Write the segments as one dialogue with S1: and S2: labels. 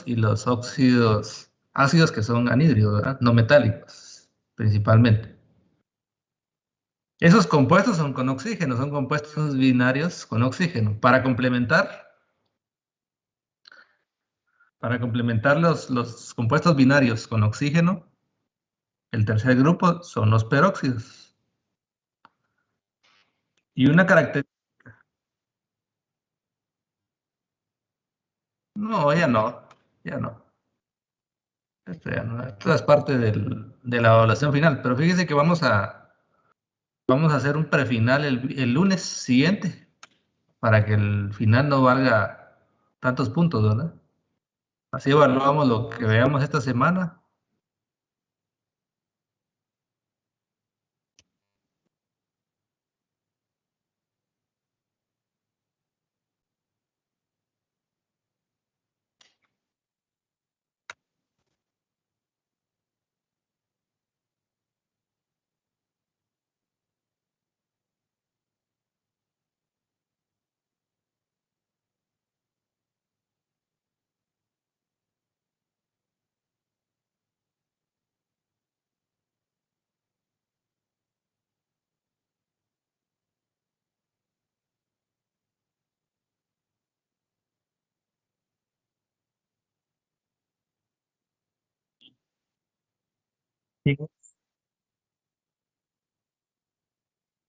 S1: y los óxidos ácidos que son anhídridos, ¿verdad? No metálicos, principalmente. Esos compuestos son con oxígeno, son compuestos binarios con oxígeno. Para complementar los compuestos binarios con oxígeno, el tercer grupo son los peróxidos. Y una característica... No, ya no, ya no. Esto ya no. Esto es parte de la evaluación final. Pero fíjese que vamos a hacer un prefinal el lunes siguiente para que el final no valga tantos puntos, ¿verdad? Así evaluamos lo que veamos esta semana.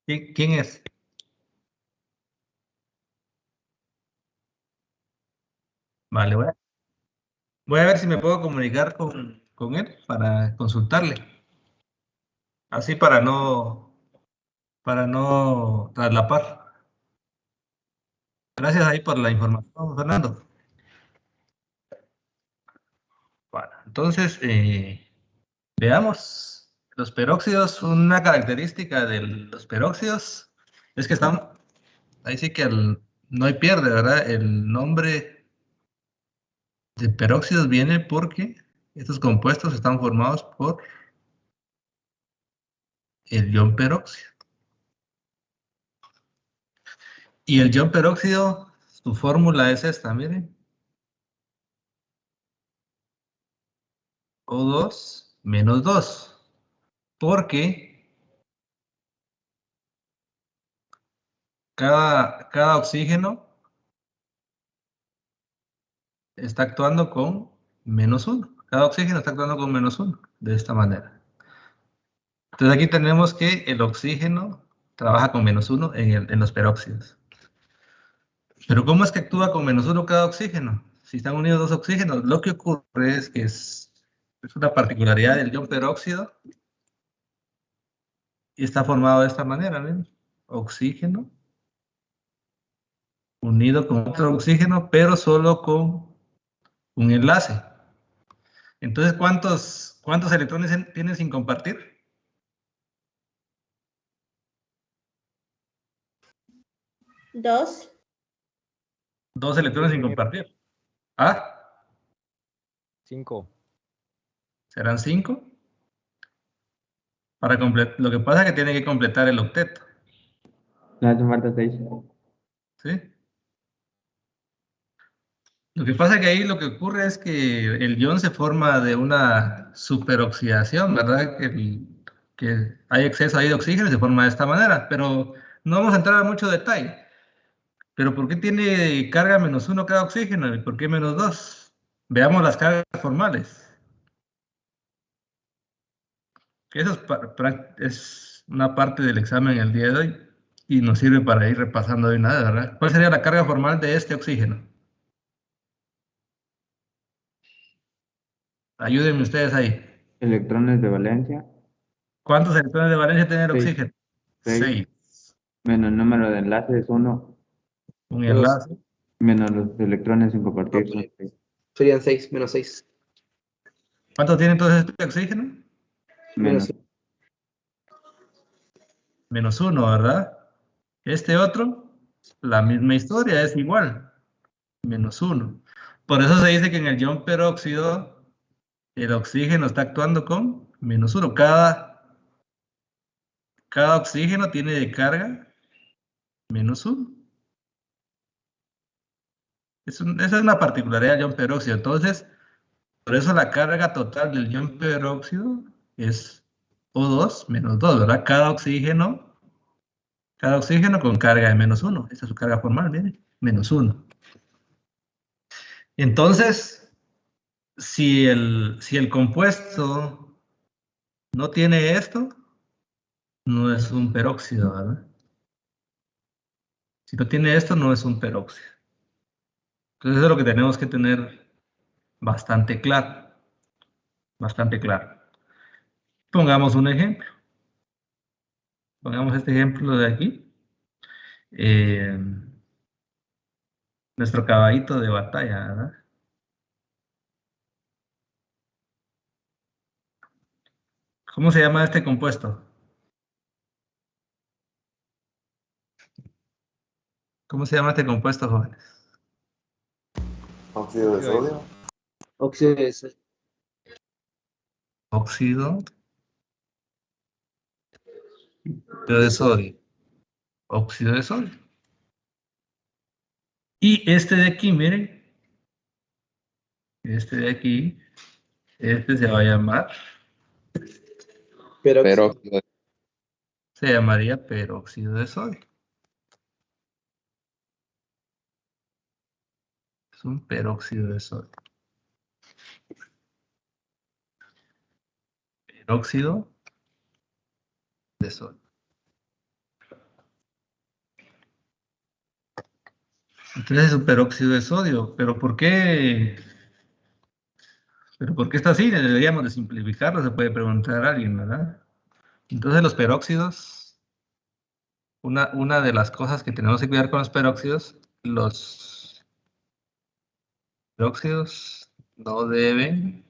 S1: ¿Quién es? Vale, voy a ver si me puedo comunicar con él para consultarle. Así para no traslapar. Gracias ahí por la información, Fernando. Bueno, entonces, veamos. Los peróxidos, una característica de los peróxidos es que están, ahí sí que no hay pierde, ¿verdad? El nombre de peróxidos viene porque estos compuestos están formados por el ion peróxido. Y el ion peróxido, su fórmula es esta, miren. O2 menos 2. Porque cada oxígeno está actuando con -1. Cada oxígeno está actuando con -1, de esta manera. Entonces aquí tenemos que el oxígeno trabaja con -1 en los peróxidos. Pero ¿cómo es que actúa con -1 cada oxígeno? Si están unidos dos oxígenos, lo que ocurre es que es una particularidad del ion peróxido y está formado de esta manera, ¿ven? Oxígeno unido con otro oxígeno, pero solo con un enlace. Entonces, ¿cuántos electrones tienen sin compartir?
S2: 2.
S1: 2 electrones sin compartir. ¿Ah?
S3: 5.
S1: ¿Serán 5? Lo que pasa es que tiene que completar el octeto.
S4: No, hace falta 6.
S1: ¿Sí? Lo que pasa es que ahí lo que ocurre es que el ion se forma de una superoxidación, ¿verdad? Que hay exceso ahí de oxígeno y se forma de esta manera, pero no vamos a entrar a mucho detalle. ¿Pero por qué tiene carga -1 cada oxígeno y por qué -2? Veamos las cargas formales. Eso es una parte del examen el día de hoy y nos sirve para ir repasando de una vez, ¿verdad? ¿Cuál sería la carga formal de este oxígeno? Ayúdenme ustedes ahí.
S4: Electrones de valencia.
S1: ¿Cuántos electrones de valencia tiene el
S4: Seis.
S1: oxígeno?
S4: 6.
S1: 6.
S4: Menos el número de enlaces, 1.
S1: Un enlace.
S4: Menos los electrones sin compartir, son 6.
S5: Serían 6, menos 6.
S1: ¿Cuánto tiene entonces este oxígeno?
S4: Menos.
S1: -1, ¿verdad? Este otro, la misma historia, es igual. -1. Por eso se dice que en el ion peróxido el oxígeno está actuando con -1. Cada oxígeno tiene de carga -1. Esa es una particularidad del ion peróxido. Entonces, por eso la carga total del ion peróxido es O2 menos 2, ¿verdad? Cada oxígeno con carga de menos 1. Esta es su carga formal, miren, menos 1. Entonces, si el compuesto no tiene esto, no es un peróxido, ¿verdad? Si no tiene esto, no es un peróxido. Entonces, eso es lo que tenemos que tener bastante claro. Bastante claro. Pongamos un ejemplo. Pongamos este ejemplo de aquí. Nuestro caballito de batalla, ¿verdad? ¿Cómo se llama este compuesto? ¿Cómo se llama este compuesto, jóvenes?
S2: Óxido de sodio.
S5: Óxido de sodio.
S1: Óxido de sodio. Óxido de sodio. Y este de aquí, miren. Este de aquí. Este se va a llamar.
S5: Peróxido.
S1: Se llamaría peróxido de sodio. Es un peróxido de sodio. Peróxido de sodio. Entonces es un peróxido de sodio. ¿Pero por qué? ¿Pero por qué está así? Deberíamos de simplificarlo, se puede preguntar a alguien, ¿verdad? Entonces los peróxidos, una de las cosas que tenemos que cuidar con los peróxidos no deben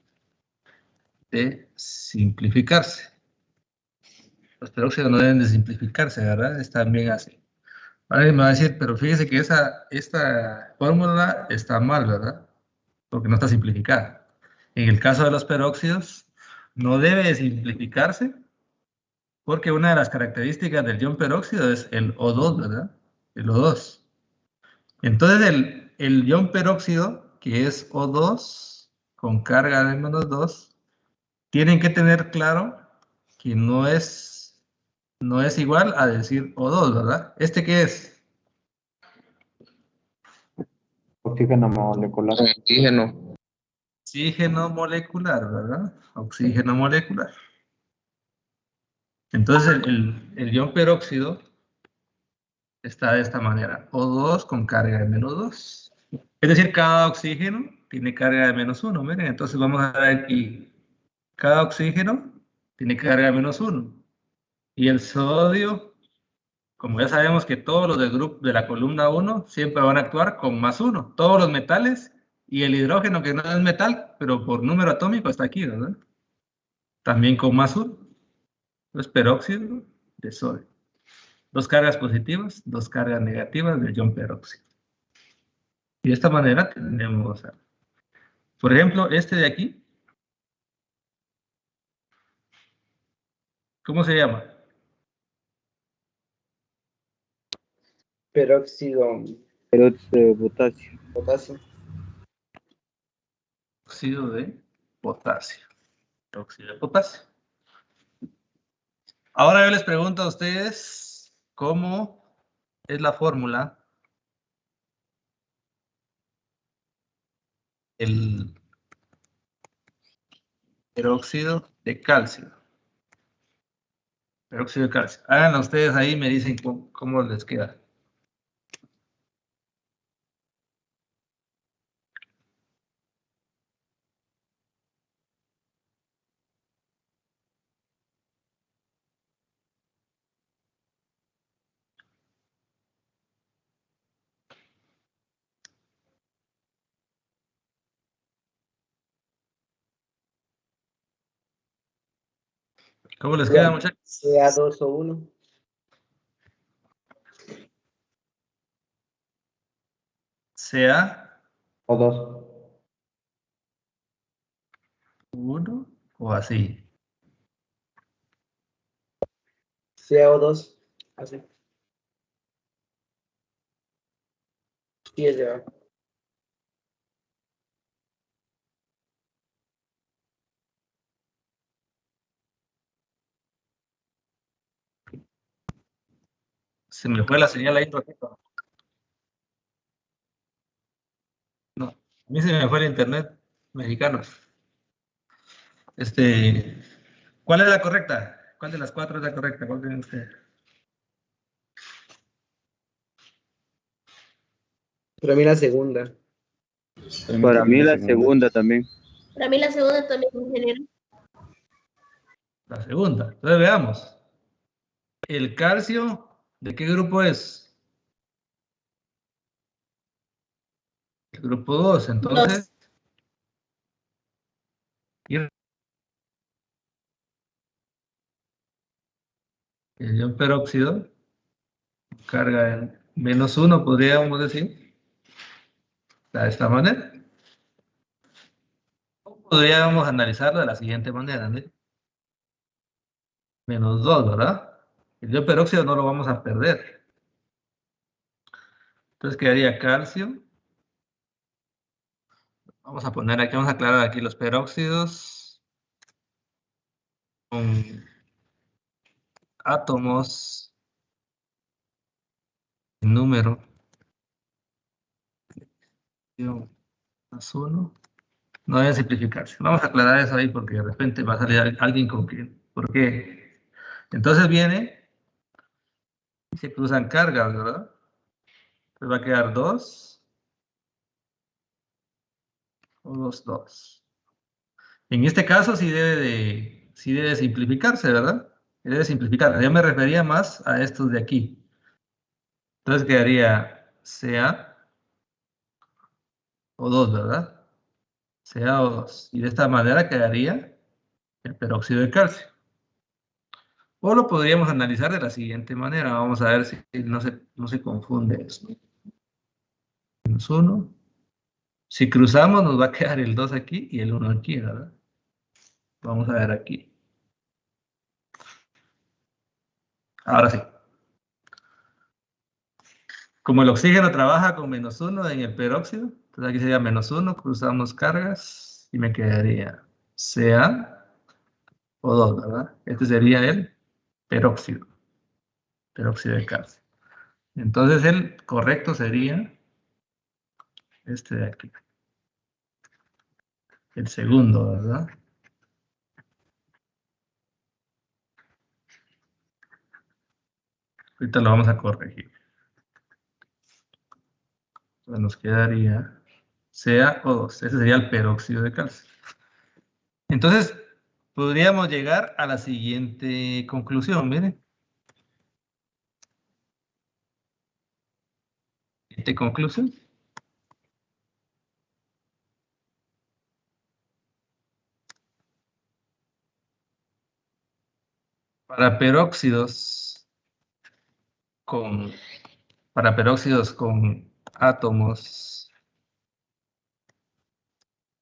S1: de simplificarse. Los peróxidos no deben de simplificarse, ¿verdad? Están bien así. Alguien me va a decir, pero fíjese que esta fórmula está mal, ¿verdad? Porque no está simplificada. En el caso de los peróxidos, no debe de simplificarse porque una de las características del ion peróxido es el O2, ¿verdad? El O2. Entonces el ion peróxido, que es O2 con carga de menos 2, tienen que tener claro que no es igual a decir O2, ¿verdad? ¿Este qué es?
S4: Oxígeno molecular.
S2: Oxígeno.
S1: Oxígeno molecular, ¿verdad? Oxígeno molecular. Entonces el ion peróxido está de esta manera. O2 con carga de menos 2. Es decir, cada oxígeno tiene carga de menos 1. Miren, entonces vamos a ver aquí. Cada oxígeno tiene carga de menos 1. Y el sodio, como ya sabemos que todos los del grupo de la columna 1 siempre van a actuar con más 1. Todos los metales y el hidrógeno, que no es metal, pero por número atómico está aquí, ¿verdad? También con más 1. Entonces, peróxido de sodio. Dos cargas positivas, dos cargas negativas del ion peróxido. Y de esta manera tenemos, por ejemplo, este de aquí. ¿Cómo se llama?
S5: Peróxido
S3: Peróxido de potasio.
S5: potasio.
S1: Óxido de potasio. Óxido de potasio. Ahora yo les pregunto a ustedes cómo es la fórmula el peróxido de calcio. Peróxido de calcio. Háganlo ustedes ahí y me dicen cómo les queda. ¿Cómo les queda, muchachos?
S5: CA2 o 1.
S1: Sea
S4: O2.
S1: 1 o así.
S5: CaO2. Así. Sí, es ya.
S1: Se me fue la señal ahí un ratito. No, a mí se me fue el internet mexicano. ¿Cuál es la correcta? ¿Cuál de las cuatro es la correcta? ¿Cuál creen ustedes?
S5: Para mí la segunda.
S3: Para mí la segunda también.
S2: Para mí la segunda también, ingeniero.
S1: La segunda. Entonces veamos. ¿El calcio de qué grupo es? El grupo 2. Entonces, el ion peróxido carga en -1, podríamos decir, de esta manera. Podríamos analizarlo de la siguiente manera, ¿no? -2, ¿verdad? El ion peróxido no lo vamos a perder. Entonces quedaría calcio. Vamos a poner aquí, vamos a aclarar aquí los peróxidos con átomos en número +1. No deben simplificarse. Vamos a aclarar eso ahí porque de repente va a salir alguien con que, ¿por qué? Entonces viene y se cruzan cargas, ¿verdad? Entonces va a quedar 2 o 2, 2. En este caso sí debe simplificarse, ¿verdad? Debe simplificar. Yo me refería más a estos de aquí. Entonces quedaría Ca o 2, ¿verdad? CaO2. Y de esta manera quedaría el peróxido de calcio. O lo podríamos analizar de la siguiente manera. Vamos a ver si no se confunde esto. -1. Si cruzamos nos va a quedar el 2 aquí y el 1 aquí, ¿verdad? Vamos a ver aquí. Ahora sí. Como el oxígeno trabaja con -1 en el peróxido, entonces aquí sería -1, cruzamos cargas y me quedaría Ca o 2, ¿verdad? Este sería el peróxido de calcio. Entonces el correcto sería este de aquí. El segundo, ¿verdad? Ahorita lo vamos a corregir. Entonces nos quedaría CaO2. Ese sería el peróxido de calcio. Entonces, podríamos llegar a la siguiente conclusión, miren. Siguiente conclusión. Para peróxidos con átomos,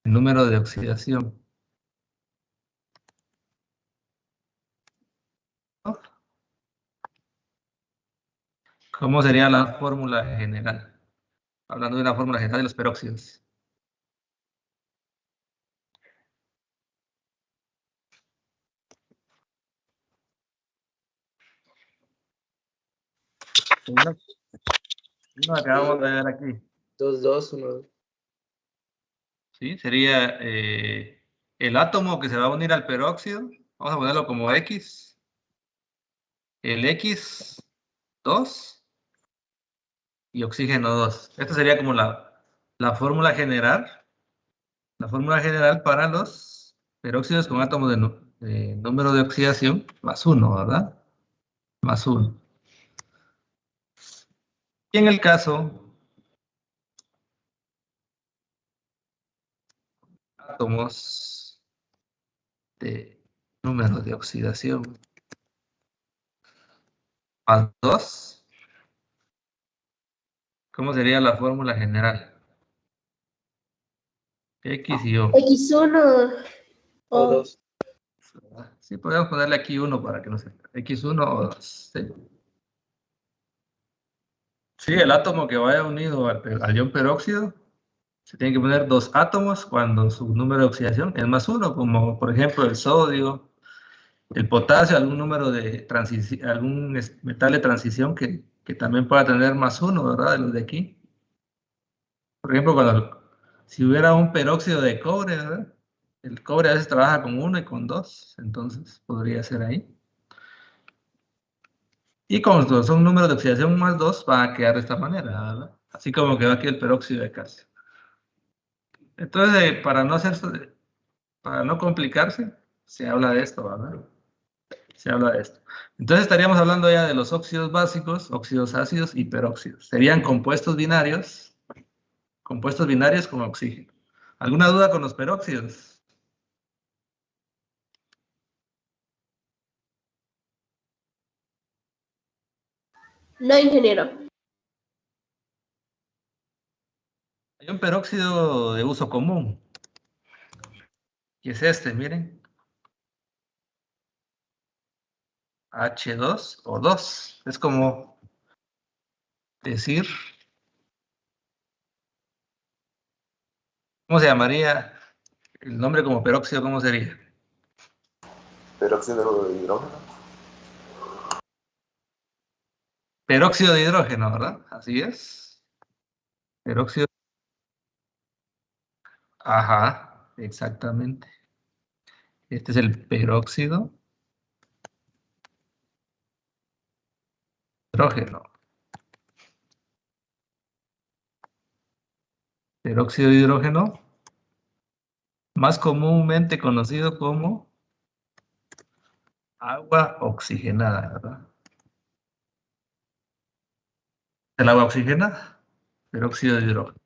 S1: el número de oxidación. ¿Cómo sería la fórmula general? Hablando de una fórmula general de los peróxidos. Uno acabamos de ver aquí.
S5: 2, 2, 1.
S1: ¿Sí? Sería el átomo que se va a unir al peróxido. Vamos a ponerlo como X. El X2 y oxígeno 2. Esta sería como la fórmula general. La fórmula general para los peróxidos con átomos de número de oxidación +1, ¿verdad? +1. Y en el caso átomos de número de oxidación +2, ¿cómo sería la fórmula general? X y O.
S2: X1
S5: O 2.
S1: Sí, podemos ponerle aquí 1 para que no se... X1 o 2. ¿Sí? Sí, el átomo que vaya unido al ion peróxido, se tiene que poner 2 átomos cuando su número de oxidación es +1, como por ejemplo el sodio, El potasio, algún número de transición, algún metal de transición que también pueda tener +1, ¿verdad? De los de aquí. Por ejemplo, si hubiera un peróxido de cobre, ¿verdad? El cobre a veces trabaja con 1 y con 2, entonces podría ser ahí. Y como son números de oxidación +2, van a quedar de esta manera, ¿verdad? Así como quedó aquí el peróxido de calcio. Entonces, para no complicarse, se habla de esto, ¿verdad? Se habla de esto. Entonces estaríamos hablando ya de los óxidos básicos, óxidos ácidos y peróxidos. Serían compuestos binarios con oxígeno. ¿Alguna duda con los peróxidos?
S2: No, ingeniero.
S1: Hay un peróxido de uso común, que es este, miren. H2O2. Es como decir, ¿cómo se llamaría el nombre como peróxido? ¿Cómo sería?
S6: Peróxido de hidrógeno.
S1: Peróxido de hidrógeno, ¿verdad? Así es. Peróxido. Ajá, exactamente. Este es el peróxido de hidrógeno. Peróxido de hidrógeno, más comúnmente conocido como agua oxigenada, ¿verdad? El agua oxigenada, peróxido de hidrógeno.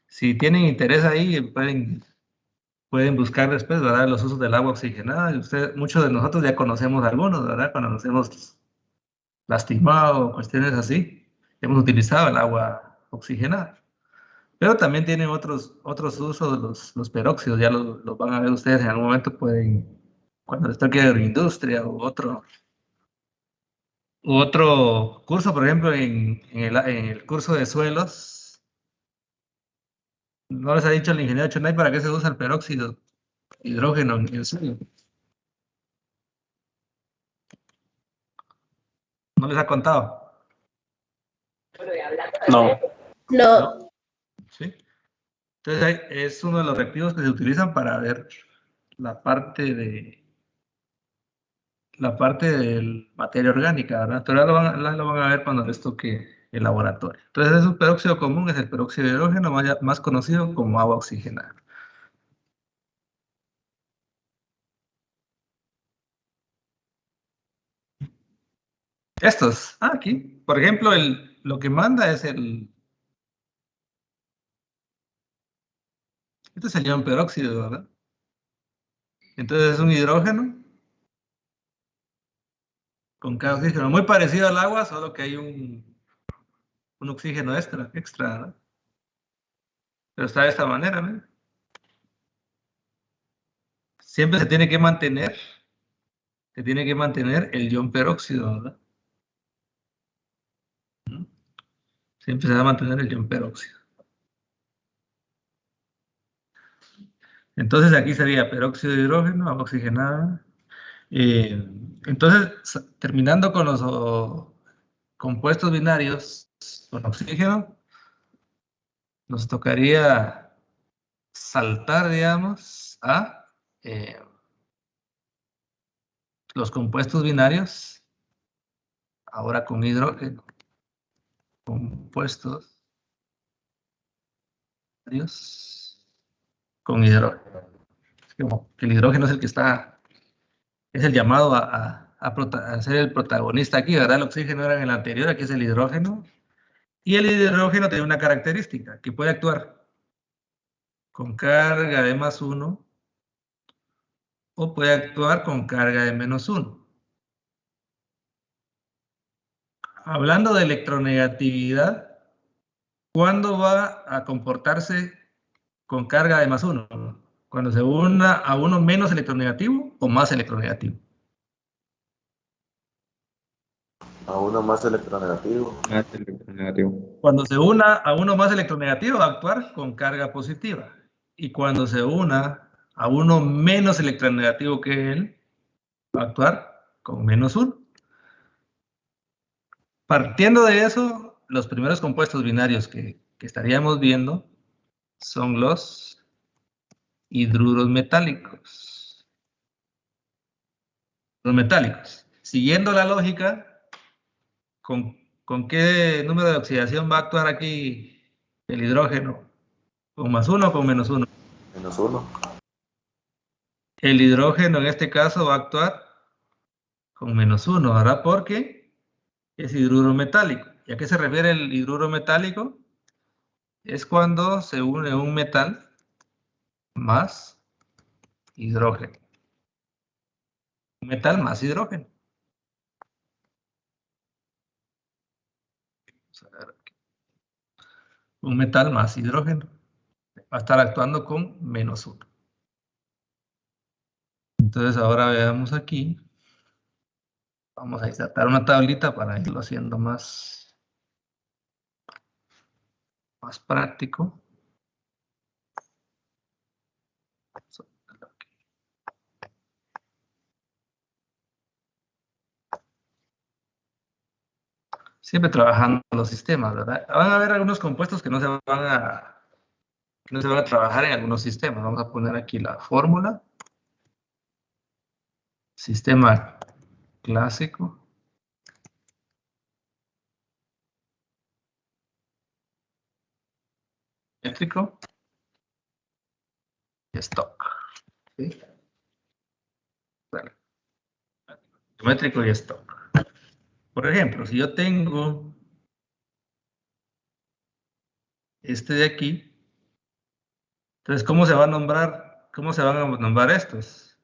S1: Si tienen interés ahí, pueden buscar después, ¿verdad? Los usos del agua oxigenada. Muchos de nosotros ya conocemos algunos, ¿verdad? Cuando nos hemos lastimado, cuestiones así, hemos utilizado el agua oxigenada. Pero también tienen otros usos los peróxidos, ya los van a ver ustedes en algún momento, cuando les toque agroindustria u otro curso, por ejemplo, en el curso de suelos, ¿no les ha dicho el ingeniero Chonay para qué se usa el peróxido de hidrógeno en el suelo? ¿No les ha contado?
S3: No.
S2: No.
S1: ¿Sí? Entonces es uno de los reactivos que se utilizan para ver la parte de materia orgánica, ¿verdad? Pero ya lo van a ver cuando les toque el laboratorio. Entonces es un peróxido común, es el peróxido de hidrógeno, más conocido como agua oxigenada. Estos, aquí, por ejemplo, lo que manda es este es el ion peróxido, ¿verdad? Entonces es un hidrógeno con cada oxígeno, muy parecido al agua, solo que hay un oxígeno extra, ¿verdad? Pero está de esta manera, ¿no? Siempre se tiene que mantener el ion peróxido, ¿verdad? Siempre se va a mantener el ion peróxido. Entonces aquí sería peróxido de hidrógeno, agua oxigenada. Entonces, terminando con los compuestos binarios con oxígeno, nos tocaría saltar, digamos, a los compuestos binarios, ahora con hidrógeno. Compuestos binarios con hidrógeno. Es como que el hidrógeno es el que es el llamado a ser el protagonista aquí, ¿verdad? El oxígeno era en el anterior, aquí es el hidrógeno. Y el hidrógeno tiene una característica, que puede actuar con carga de +1 o puede actuar con carga de -1. Hablando de electronegatividad, ¿cuándo va a comportarse con carga de +1? ¿Cuando se una a uno menos electronegativo o más electronegativo?
S6: A uno más electronegativo.
S3: Más electronegativo.
S1: Cuando se una a uno más electronegativo va a actuar con carga positiva. Y cuando se una a uno menos electronegativo que él, va a actuar con -1. Partiendo de eso, los primeros compuestos binarios que estaríamos viendo son los hidruros metálicos. Los metálicos. Siguiendo la lógica, ¿con qué número de oxidación va a actuar aquí el hidrógeno? ¿Con +1 o con -1?
S6: -1.
S1: El hidrógeno en este caso va a actuar con -1, ¿verdad? Porque es hidruro metálico. ¿Y a qué se refiere el hidruro metálico? Es cuando se une un metal más hidrógeno. Un metal más hidrógeno. Vamos a ver aquí. Un metal más hidrógeno. Va a estar actuando con -1. Entonces ahora veamos aquí. Vamos a insertar una tablita para irlo haciendo más práctico. Siempre trabajando los sistemas, ¿verdad? Van a haber algunos compuestos que no se van a trabajar en algunos sistemas. Vamos a poner aquí la fórmula. Sistema clásico. Métrico. Y stock. ¿Sí? Vale. Métrico y stock. Por ejemplo, si yo tengo este de aquí, entonces, ¿cómo se va a nombrar? ¿Cómo se van a nombrar estos?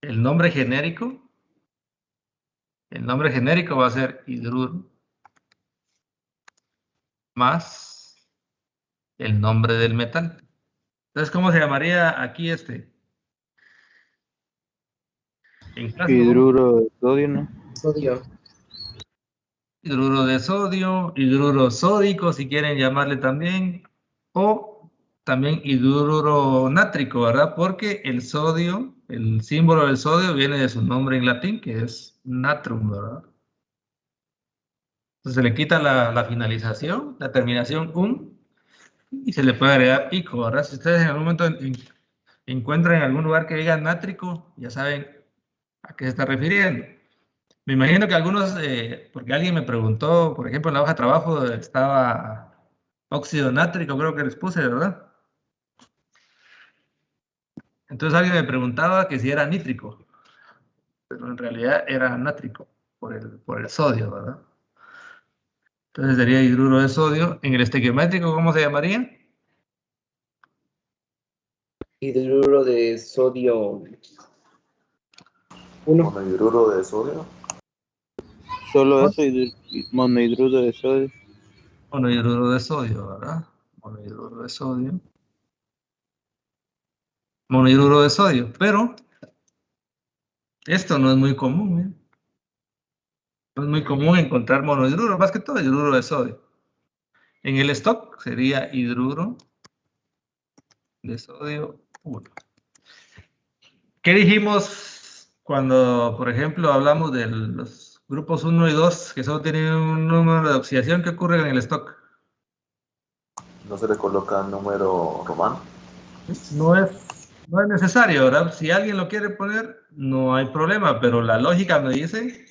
S1: El nombre genérico va a ser hidruro más el nombre del metal. Entonces, ¿cómo se llamaría aquí este? En caso,
S3: Hidruro de sodio, ¿no?
S5: Sodio.
S1: hidruro de sodio, hidruro sódico, si quieren llamarle también, o también hidruro nátrico, ¿verdad? Porque el sodio, el símbolo del sodio viene de su nombre en latín, que es natrum, ¿verdad? Entonces se le quita la finalización, la terminación -um, y se le puede agregar ico, ¿verdad? Si ustedes en algún momento encuentran en algún lugar que diga nátrico, ya saben a qué se está refiriendo. Me imagino que algunos, porque alguien me preguntó, por ejemplo, en la hoja de trabajo estaba óxido nátrico, creo que les puse, ¿verdad? Entonces alguien me preguntaba que si era nítrico, pero en realidad era nátrico, por el sodio, ¿verdad? Entonces sería hidruro de sodio. En el estequiométrico, ¿cómo se llamaría?
S5: Hidruro de sodio 1.
S6: Monohidruro de sodio.
S3: Solo eso y monohidruro de sodio.
S1: Monohidruro de sodio, ¿verdad? Monohidruro de sodio. Monohidruro de sodio, pero esto no es muy común, ¿eh? No es muy común encontrar monohidruro, más que todo hidruro de sodio. En el stock sería hidruro de sodio 1. ¿Qué dijimos cuando, por ejemplo, hablamos de los grupos 1 y 2 que solo tienen un número de oxidación? ¿Qué ocurre en el stock?
S6: No se le coloca número romano.
S1: No es necesario, ¿verdad? Si alguien lo quiere poner, no hay problema, pero la lógica me dice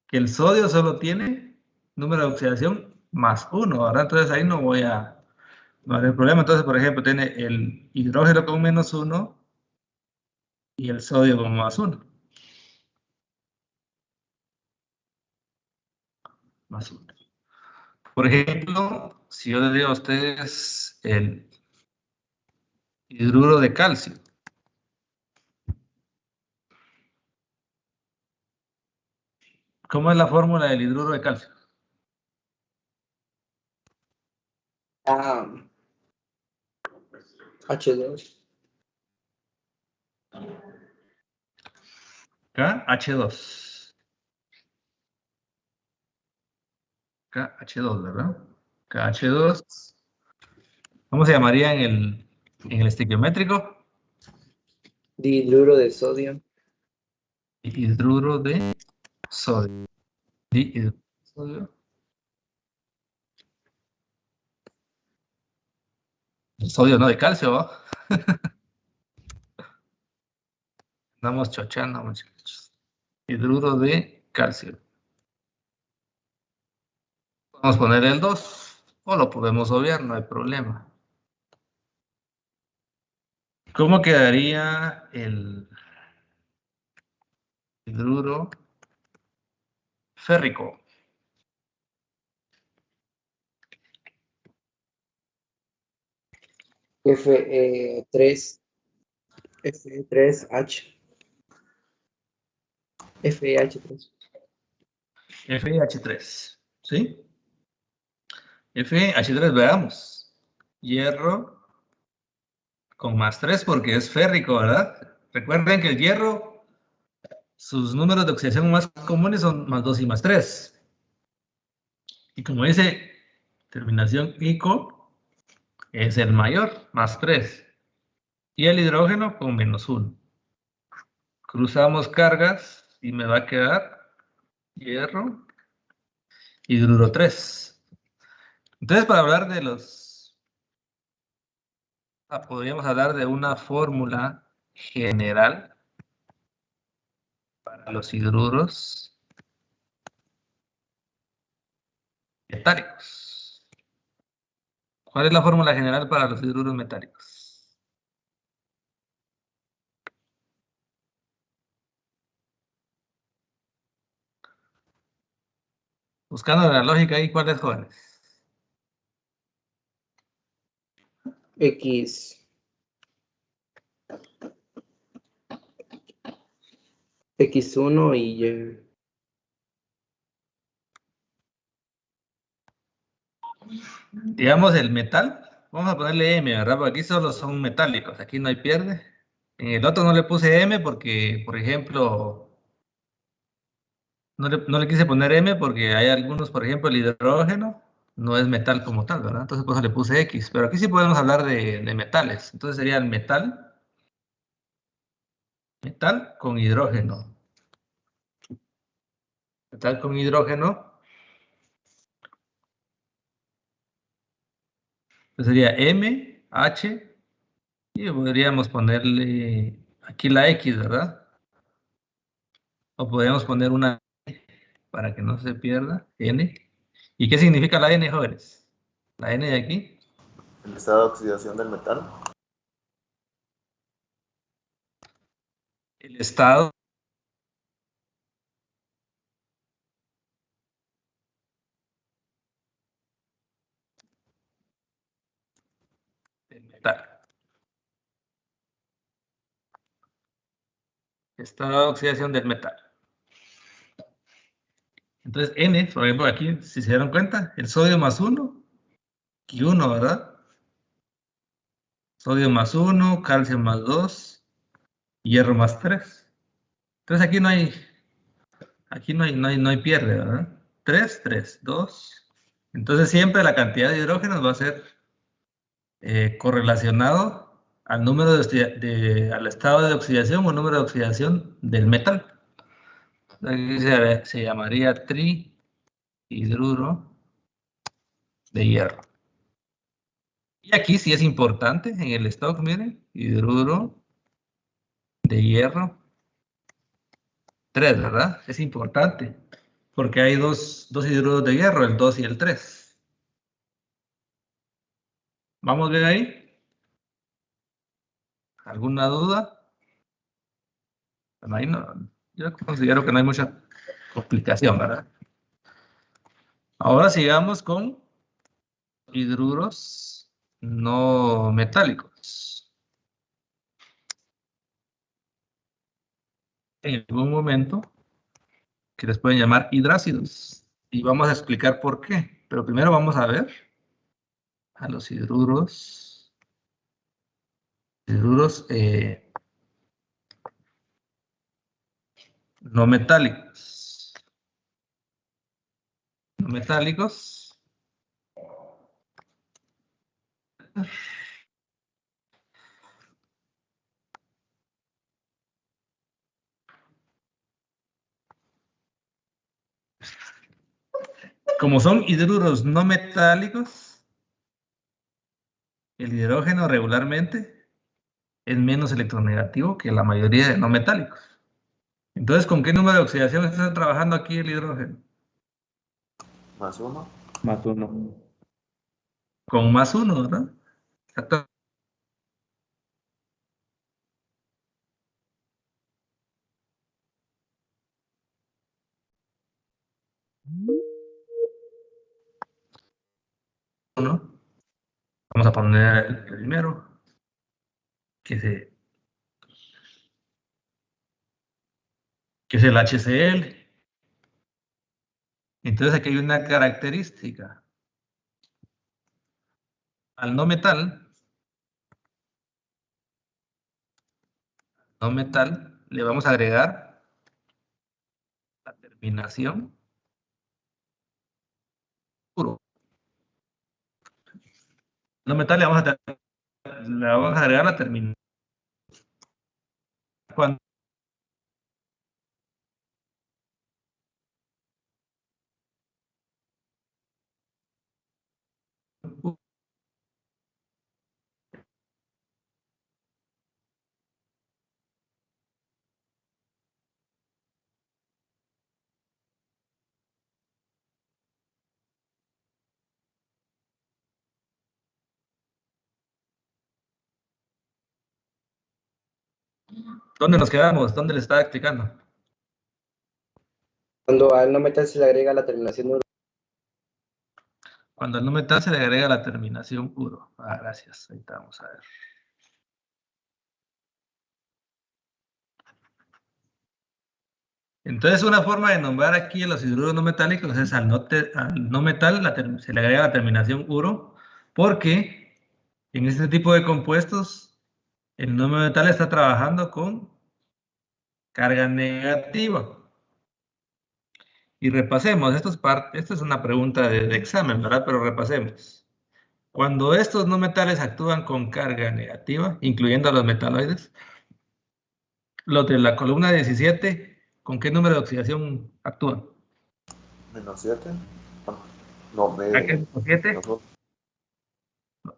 S1: que el sodio solo tiene número de oxidación +1, ¿verdad? Entonces ahí no hay problema. Entonces, por ejemplo, tiene el hidrógeno con -1 y el sodio con +1. +1. Por ejemplo, si yo les digo a ustedes el hidruro de calcio. ¿Cómo es la fórmula del hidruro de calcio?
S5: H2.
S1: KH2. KH2, ¿verdad? KH2. ¿Cómo se llamaría en el estequiométrico?
S5: Dihidruro de sodio.
S1: Hidruro de sodio. Dihidruro de sodio. Sodio, no de calcio, ¿va? Estamos chochando, muchachos. Hidruro de calcio. Podemos poner el 2 o lo podemos obviar, no hay problema. ¿Cómo quedaría el hidruro férrico?
S5: Fe3, Fe3H, FeH3.
S1: FeH3, ¿sí? FeH3, veamos. Hierro con más 3 porque es férrico, ¿verdad? Recuerden que el hierro, sus números de oxidación más comunes son más 2 y más 3. Y como dice terminación ico, es el mayor, más 3. Y el hidrógeno con menos 1. Cruzamos cargas y me va a quedar hierro, hidruro 3. Entonces, para hablar de los... podríamos hablar de una fórmula general para los hidruros metálicos. ¿Cuál es la fórmula general para los hidruros metálicos? Buscando la lógica ahí, ¿cuáles jóvenes?
S5: X. X1 y Y.
S1: Digamos el metal, vamos a ponerle M, ¿verdad? Porque aquí solo son metálicos, aquí no hay pierde. En el otro no le puse M porque, por ejemplo, no le quise poner M porque hay algunos, por ejemplo, el hidrógeno no es metal como tal, ¿verdad? Entonces por eso le puse X, pero aquí sí podemos hablar de metales. Entonces sería el metal con hidrógeno. Metal con hidrógeno. Entonces sería M, H, y podríamos ponerle aquí la X, ¿verdad? O podríamos poner una para que no se pierda, N. ¿Y qué significa la N, jóvenes? La N de aquí.
S6: El estado de oxidación del metal.
S1: El estado del metal. Estado de oxidación del metal. Entonces, N, por ejemplo, aquí, si se dieron cuenta, el sodio más 1 y 1, ¿verdad? Sodio más 1, calcio más 2, hierro más 3. Entonces aquí no hay pierde, ¿verdad? 3, 3, 2. Entonces siempre la cantidad de hidrógenos va a ser correlacionado al número al estado de oxidación o número de oxidación del metal. Aquí se llamaría trihidruro de hierro. Y aquí sí es importante, en el stock, miren, hidruro de hierro 3, ¿verdad? Es importante, porque hay dos hidruros de hierro, el 2 y el 3. ¿Vamos bien ahí? ¿Alguna duda? Bueno, ahí no, yo considero que no hay mucha complicación, ¿verdad? Ahora sigamos con hidruros no metálicos. En algún momento que les pueden llamar hidrácidos. Y vamos a explicar por qué. Pero primero vamos a ver a los hidruros no metálicos. No metálicos. Como son hidruros no metálicos, el hidrógeno regularmente es menos electronegativo que la mayoría de no metálicos. Entonces, ¿con qué número de oxidación está trabajando aquí el hidrógeno?
S6: +1.
S4: Más 1.
S1: Con +1, ¿verdad? Exacto. ¿No? Vamos a poner el primero, que es el HCl. Entonces aquí hay una característica. Al no metal le vamos a agregar la terminación puro. No metal le vamos a agregar la terminación. Cuando ¿dónde nos quedamos? ¿Dónde le estaba explicando?
S5: Cuando al no metal se le agrega la terminación uro.
S1: Cuando al no metal se le agrega la terminación uro. Ah, gracias. Ahorita vamos a ver. Entonces, una forma de nombrar aquí los hidruros no metálicos es al no metal se le agrega la terminación uro, porque en este tipo de compuestos el no metal está trabajando con carga negativa. Y repasemos, esto es una pregunta de examen, ¿verdad? Pero repasemos. Cuando estos no metales actúan con carga negativa, incluyendo los metaloides, los de la columna 17, ¿con qué número de oxidación actúan?
S6: -7. No,
S1: ¿A qué es 7?
S6: -1.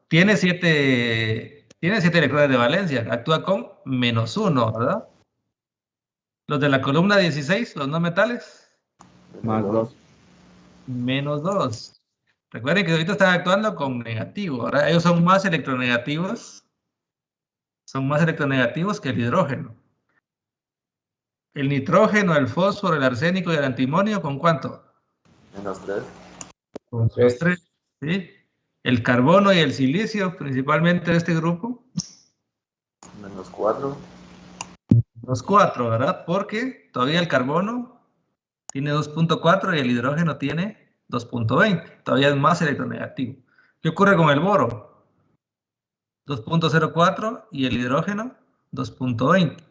S1: Tiene 7 electrones de valencia, actúa con -1, ¿verdad? Los de la columna 16, los no metales,
S4: Más 2.
S1: -2. Recuerden que ahorita están actuando con negativo, ¿verdad? Ellos son más electronegativos que el hidrógeno. El nitrógeno, el fósforo, el arsénico y el antimonio, ¿con cuánto?
S6: -3.
S1: Con 3, ¿sí? El carbono y el silicio, principalmente de este grupo.
S6: -4.
S1: Los 4, ¿verdad? Porque todavía el carbono tiene 2.4 y el hidrógeno tiene 2.20. Todavía es más electronegativo. ¿Qué ocurre con el boro? 2.04 y el hidrógeno 2.20.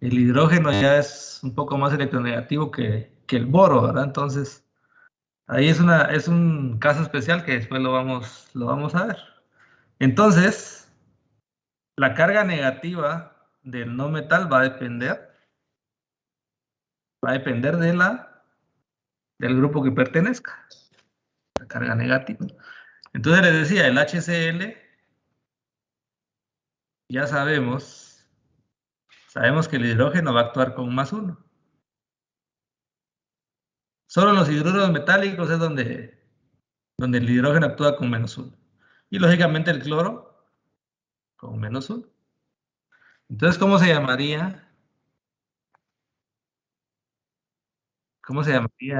S1: El hidrógeno ya es un poco más electronegativo que el boro, ¿verdad? Entonces, ahí es un caso especial que después lo vamos a ver. Entonces, la carga negativa del no metal va a depender del grupo que pertenezca, la carga negativa. Entonces les decía, el HCl, ya sabemos que el hidrógeno va a actuar con +1. Solo los hidruros metálicos es donde el hidrógeno actúa con -1. Y lógicamente el cloro con -1. Entonces, ¿cómo se llamaría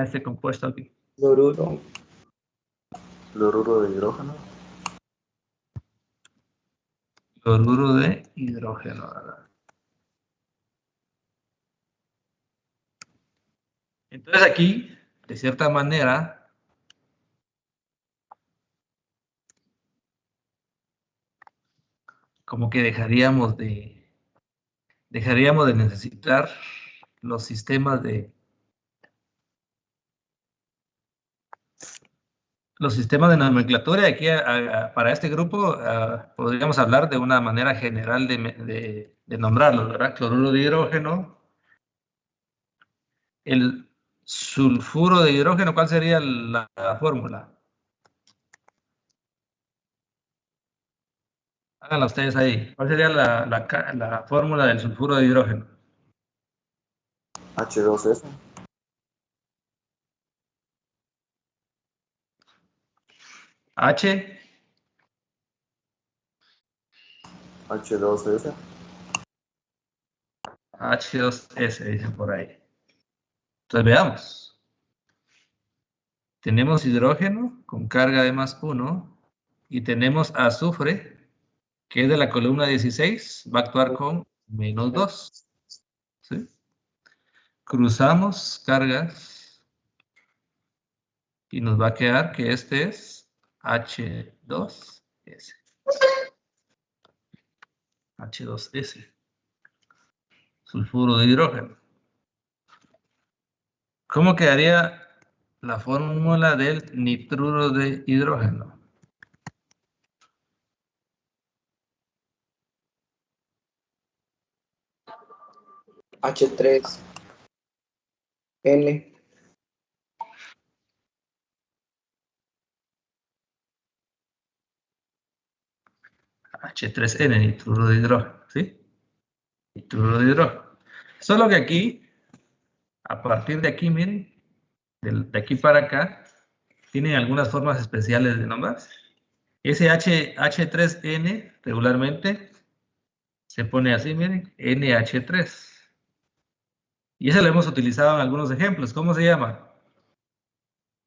S1: este compuesto aquí?
S5: Cloruro.
S6: Cloruro de hidrógeno.
S1: Cloruro de hidrógeno, ¿verdad? Entonces aquí, de cierta manera, como que dejaríamos de necesitar los sistemas de nomenclatura. Aquí para este grupo podríamos hablar de una manera general de nombrarlos, ¿verdad? Cloruro de hidrógeno. sulfuro de hidrógeno, ¿cuál sería la fórmula? Háganla ustedes ahí. ¿Cuál sería la fórmula del sulfuro de hidrógeno?
S6: H2S.
S1: H,
S6: H2S.
S1: H2S, dicen por ahí. Entonces veamos. Tenemos hidrógeno con carga de +1 y tenemos azufre, que es de la columna 16, va a actuar con -2. ¿Sí? Cruzamos cargas y nos va a quedar que este es H2S. H2S. Sulfuro de hidrógeno. ¿Cómo quedaría la fórmula del nitruro de hidrógeno?
S5: H3N.
S1: H3N, nitruro de hidrógeno, ¿sí? Nitruro de hidrógeno. Solo que aquí, a partir de aquí, miren, de aquí para acá, tienen algunas formas especiales de nombrarse. Ese H3N regularmente se pone así, miren, NH3. Y ese lo hemos utilizado en algunos ejemplos. ¿Cómo se llama?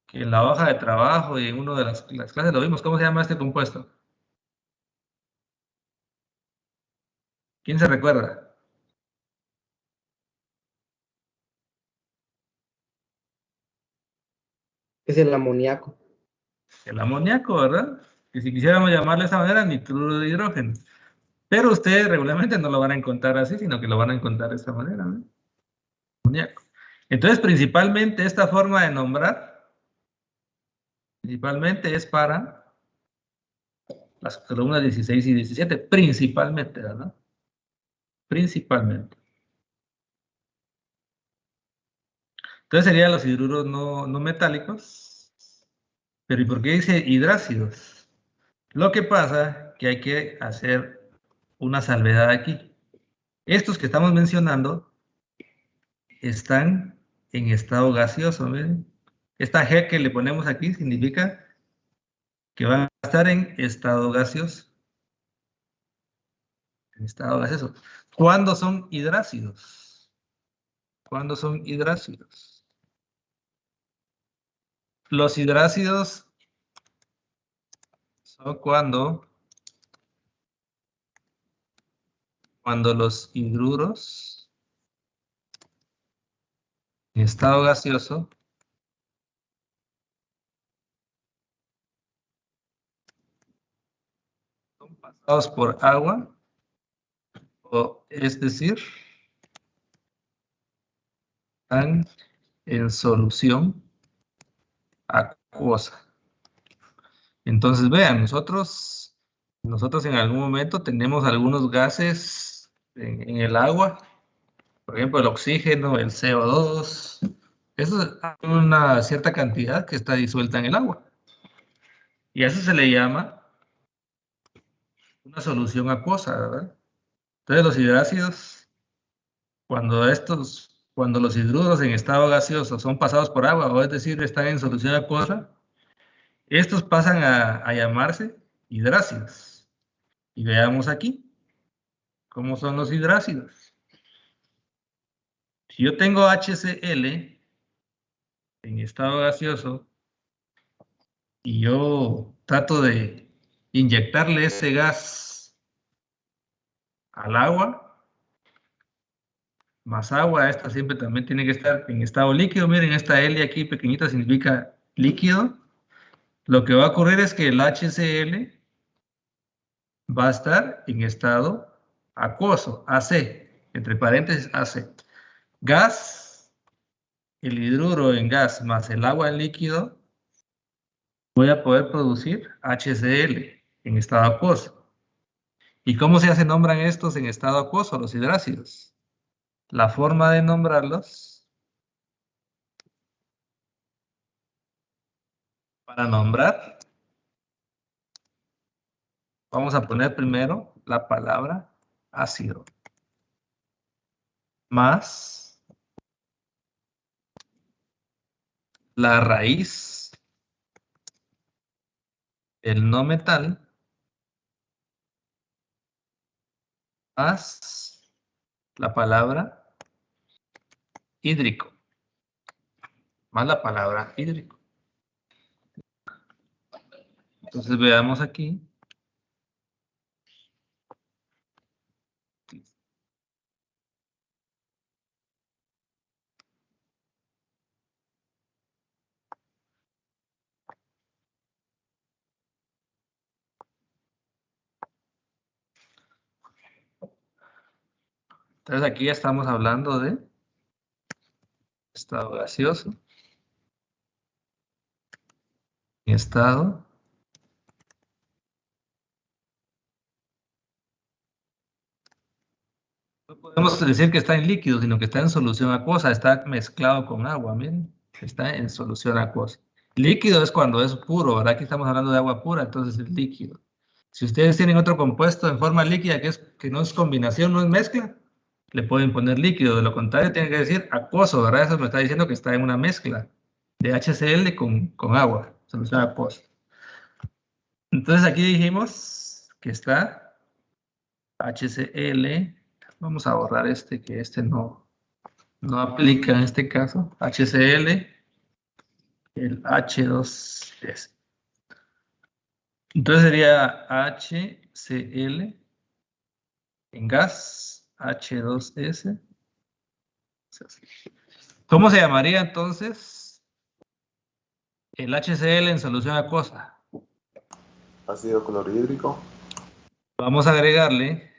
S1: Que en la hoja de trabajo y en una de las clases lo vimos. ¿Cómo se llama este compuesto? ¿Quién se recuerda?
S5: Es el amoníaco.
S1: El amoníaco, ¿verdad? Que si quisiéramos llamarle de esa manera, nitruro de hidrógeno. Pero ustedes regularmente no lo van a encontrar así, sino que lo van a encontrar de esta manera, ¿no? Amoníaco. Entonces, principalmente esta forma de nombrar, principalmente es para las columnas 16 y 17, principalmente, ¿verdad? Principalmente. Entonces serían los hidruros no metálicos. Pero ¿y por qué dice hidrácidos? Lo que pasa que hay que hacer una salvedad aquí. Estos que estamos mencionando están en estado gaseoso, ¿ven? Esta G que le ponemos aquí significa que van a estar en estado gaseoso. En estado gaseoso. ¿Cuándo son hidrácidos? ¿Cuándo son hidrácidos? Los hidrácidos son cuando los hidruros en estado gaseoso son pasados por agua, o es decir, están en solución acuosa. Entonces, vean, nosotros en algún momento tenemos algunos gases en el agua, por ejemplo, el oxígeno, el CO2, eso es una cierta cantidad que está disuelta en el agua. Y a eso se le llama una solución acuosa, ¿verdad? Entonces, los hidrácidos, cuando los hidruros en estado gaseoso son pasados por agua, o es decir, están en solución acuosa, estos pasan a llamarse hidrácidos. Y veamos aquí cómo son los hidrácidos. Si yo tengo HCl en estado gaseoso y yo trato de inyectarle ese gas al agua, más agua, esta siempre también tiene que estar en estado líquido. Miren, esta L aquí pequeñita significa líquido. Lo que va a ocurrir es que el HCl va a estar en estado acuoso, AC, entre paréntesis AC. Gas, el hidruro en gas más el agua en líquido, voy a poder producir HCl en estado acuoso. ¿Y cómo se nombran estos en estado acuoso, los hidrácidos? La forma de nombrarlos Para nombrar, vamos a poner primero la palabra ácido más la raíz del no metal más la palabra hídrico, más la palabra hídrico. Entonces veamos aquí. Entonces aquí ya estamos hablando de estado gaseoso, estado no podemos decir que está en líquido, sino que está en solución acuosa, está mezclado con agua, miren, está en solución acuosa. Líquido es cuando es puro, ¿verdad? Aquí estamos hablando de agua pura, entonces es líquido. Si ustedes tienen otro compuesto en forma líquida que no es combinación, no es mezcla, le pueden poner líquido, de lo contrario tienen que decir acuoso, ¿verdad? Eso me está diciendo que está en una mezcla de HCl con agua, solución acuosa. Entonces aquí dijimos que está HCl, vamos a borrar que este no aplica en este caso, HCl, el H2S. Entonces sería HCl en gas, H2S. ¿Cómo se llamaría entonces el HCl en solución acuosa?
S6: Ácido clorhídrico.
S1: Vamos a agregarle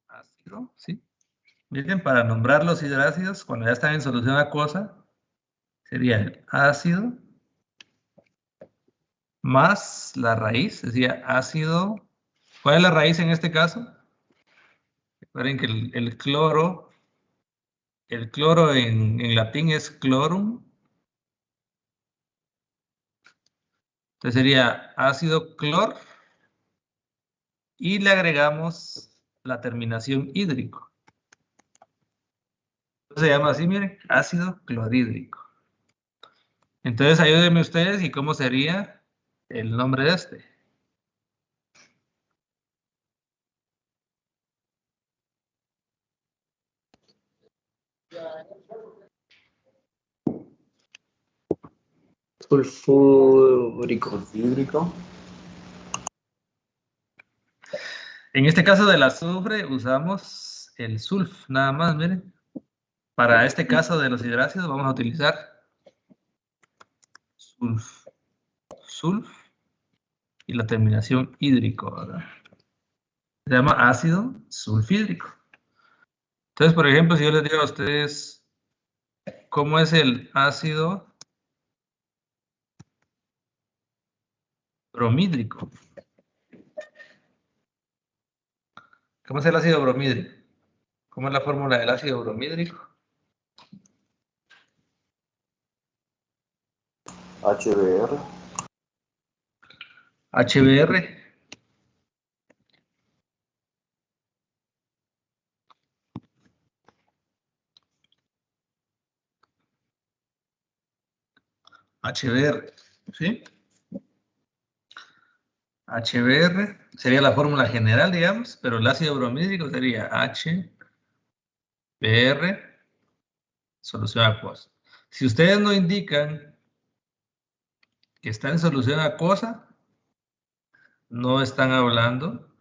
S1: ácido, ¿sí? Miren, para nombrar los hidrácidos, cuando ya están en solución acuosa, sería el ácido más la raíz, decía ácido. ¿Cuál es la raíz en este caso? Recuerden que el cloro en latín es chlorum. Entonces sería ácido clor y le agregamos la terminación hídrico. Entonces se llama así, miren, ácido clorhídrico. Entonces ayúdenme ustedes y cómo sería el nombre de este.
S5: Sulfúrico.
S6: Sulfhídrico.
S1: En este caso del azufre usamos el sulf, nada más, miren. Para este caso de los hidrácidos vamos a utilizar sulf, sulf y la terminación hídrico, ¿verdad? Se llama ácido sulfhídrico. Entonces, por ejemplo, si yo les digo a ustedes cómo es el ácido bromídrico. ¿Cómo es el ácido bromídrico? ¿Cómo es la fórmula del ácido bromídrico?
S6: HBr.
S1: HBr. HBr, ¿sí? HBr sería la fórmula general, digamos, pero el ácido bromídrico sería HBr, solución acuosa. Si ustedes no indican que está en solución acuosa, no están hablando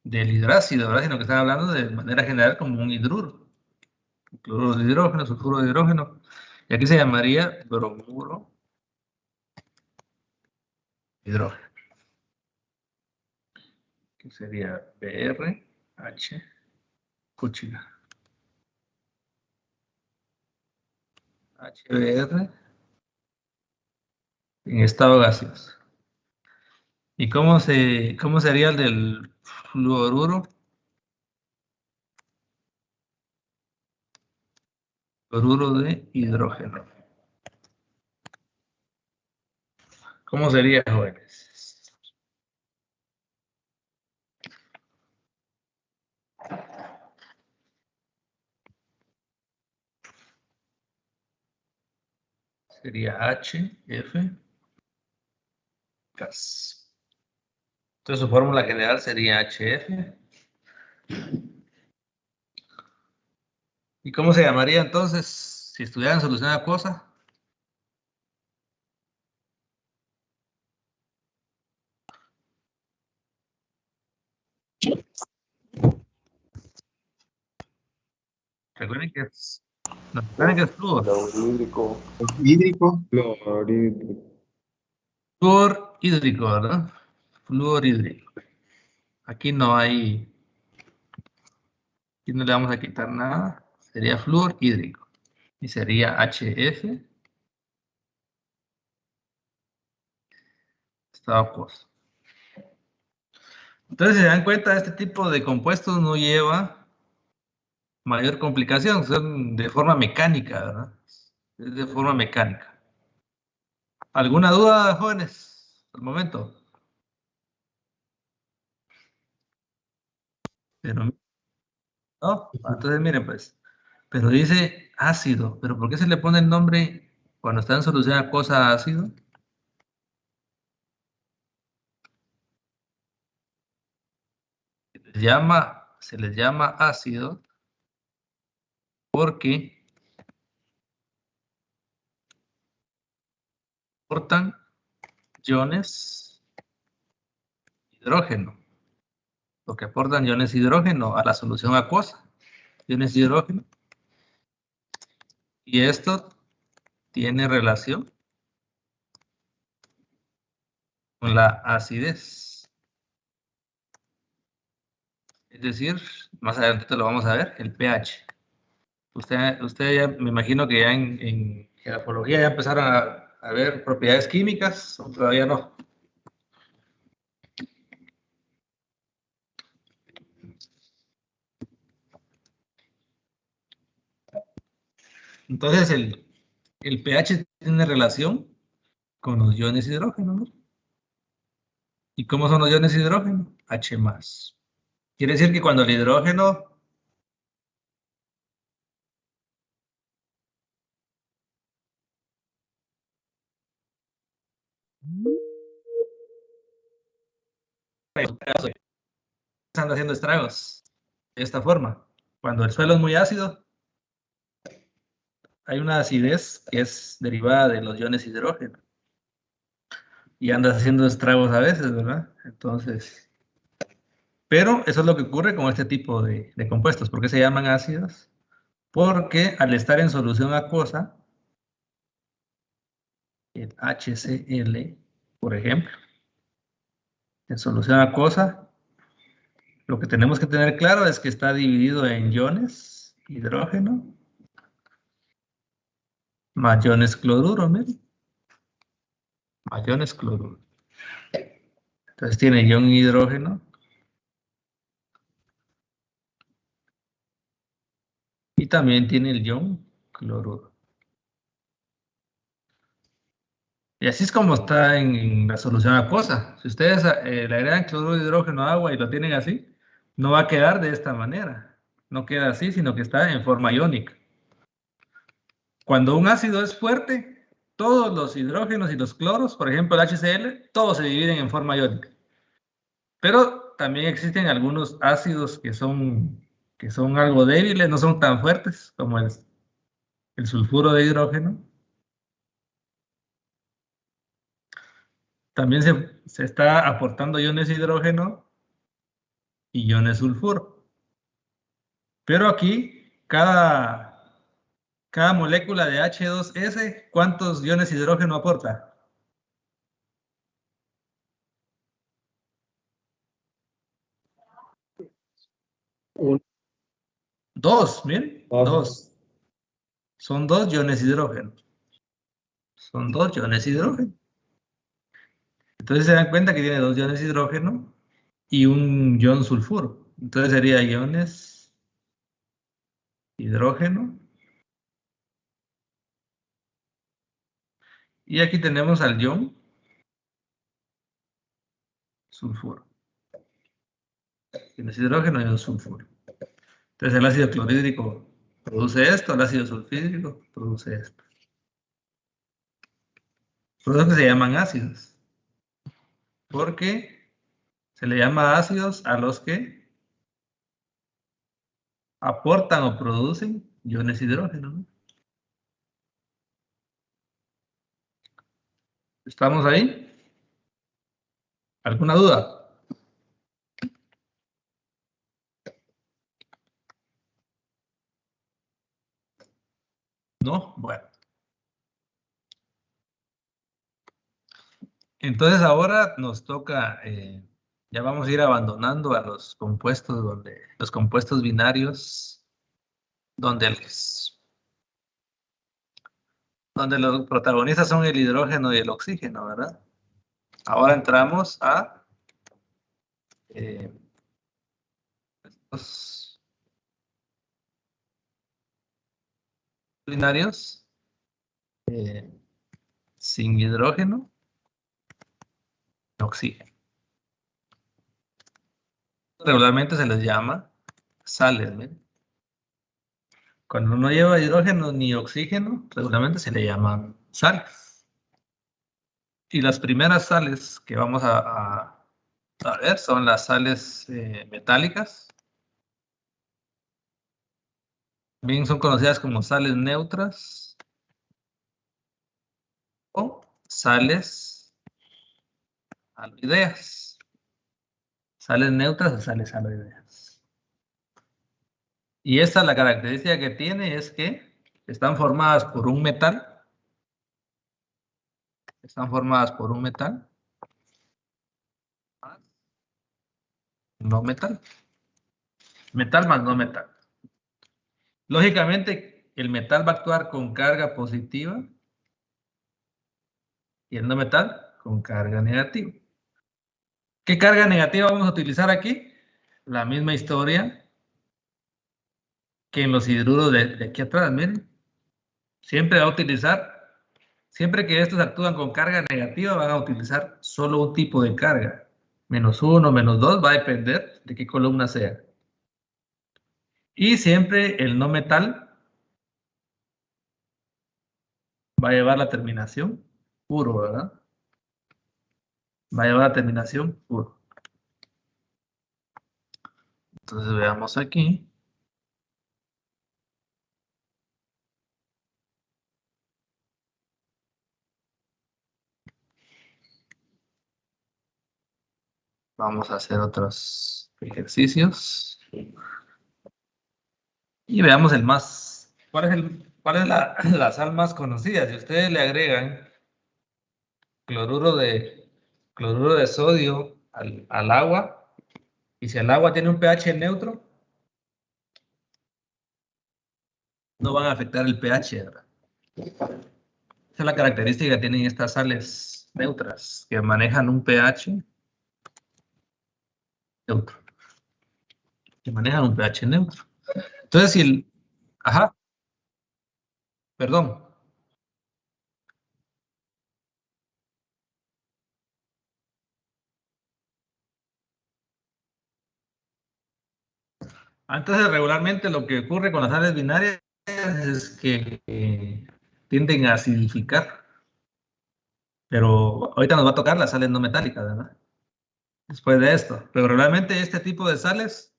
S1: del hidrácido, ¿verdad? Sino que están hablando de manera general como un hidruro. Cloruro de hidrógeno, sulfuro de hidrógeno. Y aquí se llamaría bromuro hidrógeno. Que sería BRH, cuchilla. HBr en estado gaseoso. ¿Y cómo sería el del fluoruro? cloruro de hidrógeno. ¿Cómo sería, jóvenes? Sería HF gas. Entonces su fórmula general sería HF. ¿Y cómo se llamaría entonces si estuvieran solucionada cosa? Recuerden que es, no, recuerden que es flúor.
S6: Fluorhídrico.
S7: Hídrico.
S4: Fluorhídrico.
S1: Flúor hídrico, ¿verdad? Flúor hídrico. Aquí no hay, aquí no le vamos a quitar nada. Sería flúor hídrico. Y sería HF. Estado acuoso. Entonces, si se dan cuenta, este tipo de compuestos no lleva mayor complicación, son de forma mecánica, ¿verdad? Es de forma mecánica. ¿Alguna duda, jóvenes? Al momento. Pero, no, entonces miren pues, pero dice ácido, pero ¿por qué se le pone el nombre cuando está en solución acuosa ácido? Se les llama ácido porque aportan iones hidrógeno. Lo que aportan iones hidrógeno a la solución acuosa. Iones hidrógeno. Y esto tiene relación con la acidez. Es decir, más adelante lo vamos a ver, el pH. Usted ya, me imagino que ya en geología ya empezaron a ver propiedades químicas, o todavía no. Entonces, el pH tiene relación con los iones hidrógeno, ¿no? ¿Y cómo son los iones hidrógeno? H+. Quiere decir que cuando el hidrógeno están haciendo estragos de esta forma. Cuando el suelo es muy ácido, hay una acidez que es derivada de los iones hidrógeno. Y anda haciendo estragos a veces, ¿verdad? Entonces, pero eso es lo que ocurre con este tipo de compuestos. ¿Por qué se llaman ácidos? Porque al estar en solución acuosa, el HCl, por ejemplo, en solución acuosa, lo que tenemos que tener claro es que está dividido en iones hidrógeno más iones cloruro, miren. Más iones cloruro. Entonces tiene ion hidrógeno y también tiene el ion cloruro. Y así es como está en la solución acuosa. Si ustedes le agregan cloruro de hidrógeno a agua y lo tienen así, no va a quedar de esta manera. No queda así, sino que está en forma iónica. Cuando un ácido es fuerte, todos los hidrógenos y los cloros, por ejemplo el HCl, todos se dividen en forma iónica. Pero también existen algunos ácidos que son algo débiles, no son tan fuertes como el sulfuro de hidrógeno. También se está aportando iones hidrógeno y iones sulfuro. Pero aquí, cada molécula de H2S, ¿cuántos iones hidrógeno aporta? Dos, miren, dos. Son 2 iones hidrógeno. Son 2 iones hidrógeno. Entonces se dan cuenta que tiene 2 iones hidrógeno y un ion sulfuro. Entonces sería iones hidrógeno Y aquí tenemos al ion sulfuro. Tienes hidrógeno y un sulfuro. Entonces el ácido clorhídrico produce esto, el ácido sulfídrico produce esto. Por eso que se llaman ácidos. Porque se le llama ácidos a los que aportan o producen iones hidrógeno, ¿no? ¿Estamos ahí? ¿Alguna duda? ¿No? Bueno. Entonces ahora nos toca, ya vamos a ir abandonando a los compuestos binarios, donde los protagonistas son el hidrógeno y el oxígeno, ¿verdad? Ahora entramos a los binarios sin hidrógeno y oxígeno. Regularmente se les llama sales, ¿ven? Cuando no lleva hidrógeno ni oxígeno, regularmente se le llaman sales. Y las primeras sales que vamos a ver son las sales metálicas. También son conocidas como sales neutras o sales aloideas. Sales neutras o sales aloideas. Y esta, la característica que tiene es que están formadas por un metal. Están formadas por un metal. No metal. Metal más no metal. Lógicamente, el metal va a actuar con carga positiva y el no metal con carga negativa. ¿Qué carga negativa vamos a utilizar aquí? La misma historia que en los hidruros de aquí atrás, miren. Siempre va a utilizar, siempre que estos actúan con carga negativa, van a utilizar solo un tipo de carga. -1, -2, va a depender de qué columna sea. Y siempre el no metal va a llevar la terminación puro, ¿verdad? Va a llevar la terminación puro. Entonces veamos aquí. Vamos a hacer otros ejercicios. Y veamos el más. ¿Cuál es la sal más conocida? Si ustedes le agregan cloruro de sodio al agua, y si el agua tiene un pH neutro, no van a afectar el pH, ¿verdad? Esa es la característica que tienen estas sales neutras, que manejan un pH neutro. Que manejan un pH neutro. Entonces, si el... Ajá. Perdón. Entonces, regularmente lo que ocurre con las sales binarias es que tienden a acidificar. Pero ahorita nos va a tocar las sales no metálicas, ¿verdad? Después de esto. Pero realmente este tipo de sales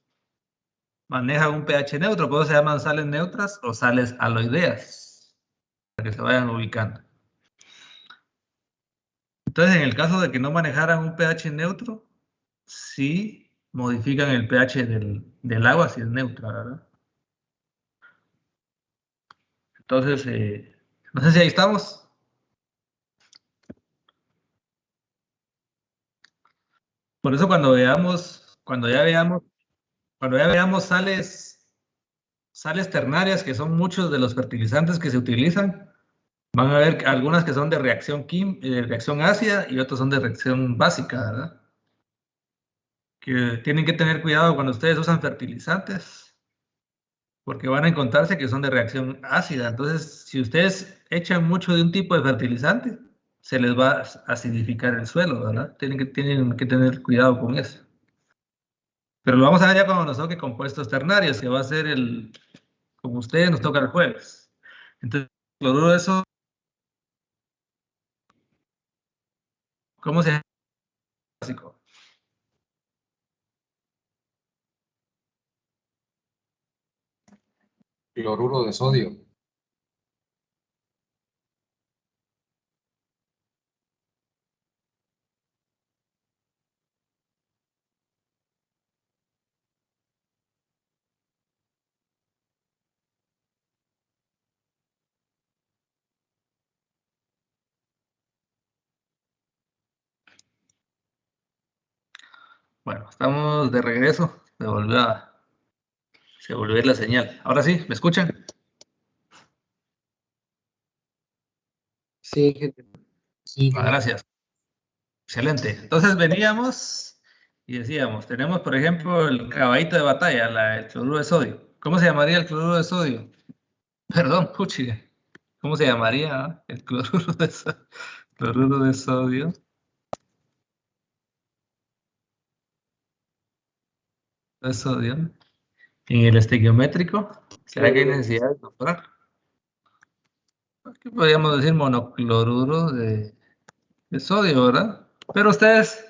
S1: maneja un pH neutro, por eso se llaman sales neutras o sales aloideas, para que se vayan ubicando. Entonces, en el caso de que no manejaran un pH neutro, sí modifican el pH del agua si es neutra, ¿verdad? Entonces, no sé si ahí estamos. Por eso cuando ya veamos sales ternarias, que son muchos de los fertilizantes que se utilizan, van a ver algunas que son de reacción ácida y otras son de reacción básica, ¿verdad? Que tienen que tener cuidado cuando ustedes usan fertilizantes, porque van a encontrarse que son de reacción ácida. Entonces, si ustedes echan mucho de un tipo de fertilizante, se les va a acidificar el suelo, ¿verdad? Tienen que tener cuidado con eso. Pero lo vamos a ver ya cuando nos toque compuestos ternarios, que va a ser como ustedes, nos toca el jueves. Entonces, cloruro de sodio, ¿cómo se llama? Básico.
S7: Cloruro de sodio.
S1: Bueno, estamos de regreso. Se volvió a ir la señal. Ahora sí, ¿me escuchan?
S5: Sí, jefe.
S7: Sí,
S1: Gracias. Excelente. Entonces veníamos y decíamos, tenemos por ejemplo el caballito de batalla, el cloruro de sodio. ¿Cómo se llamaría el cloruro de sodio? Perdón, puchiga. ¿Cómo se llamaría el cloruro de sodio? Cloruro de sodio. De sodio. En el estequiométrico, ¿será que hay necesidad de nombrar? Aquí podríamos decir monocloruro de sodio, ¿verdad? Pero ustedes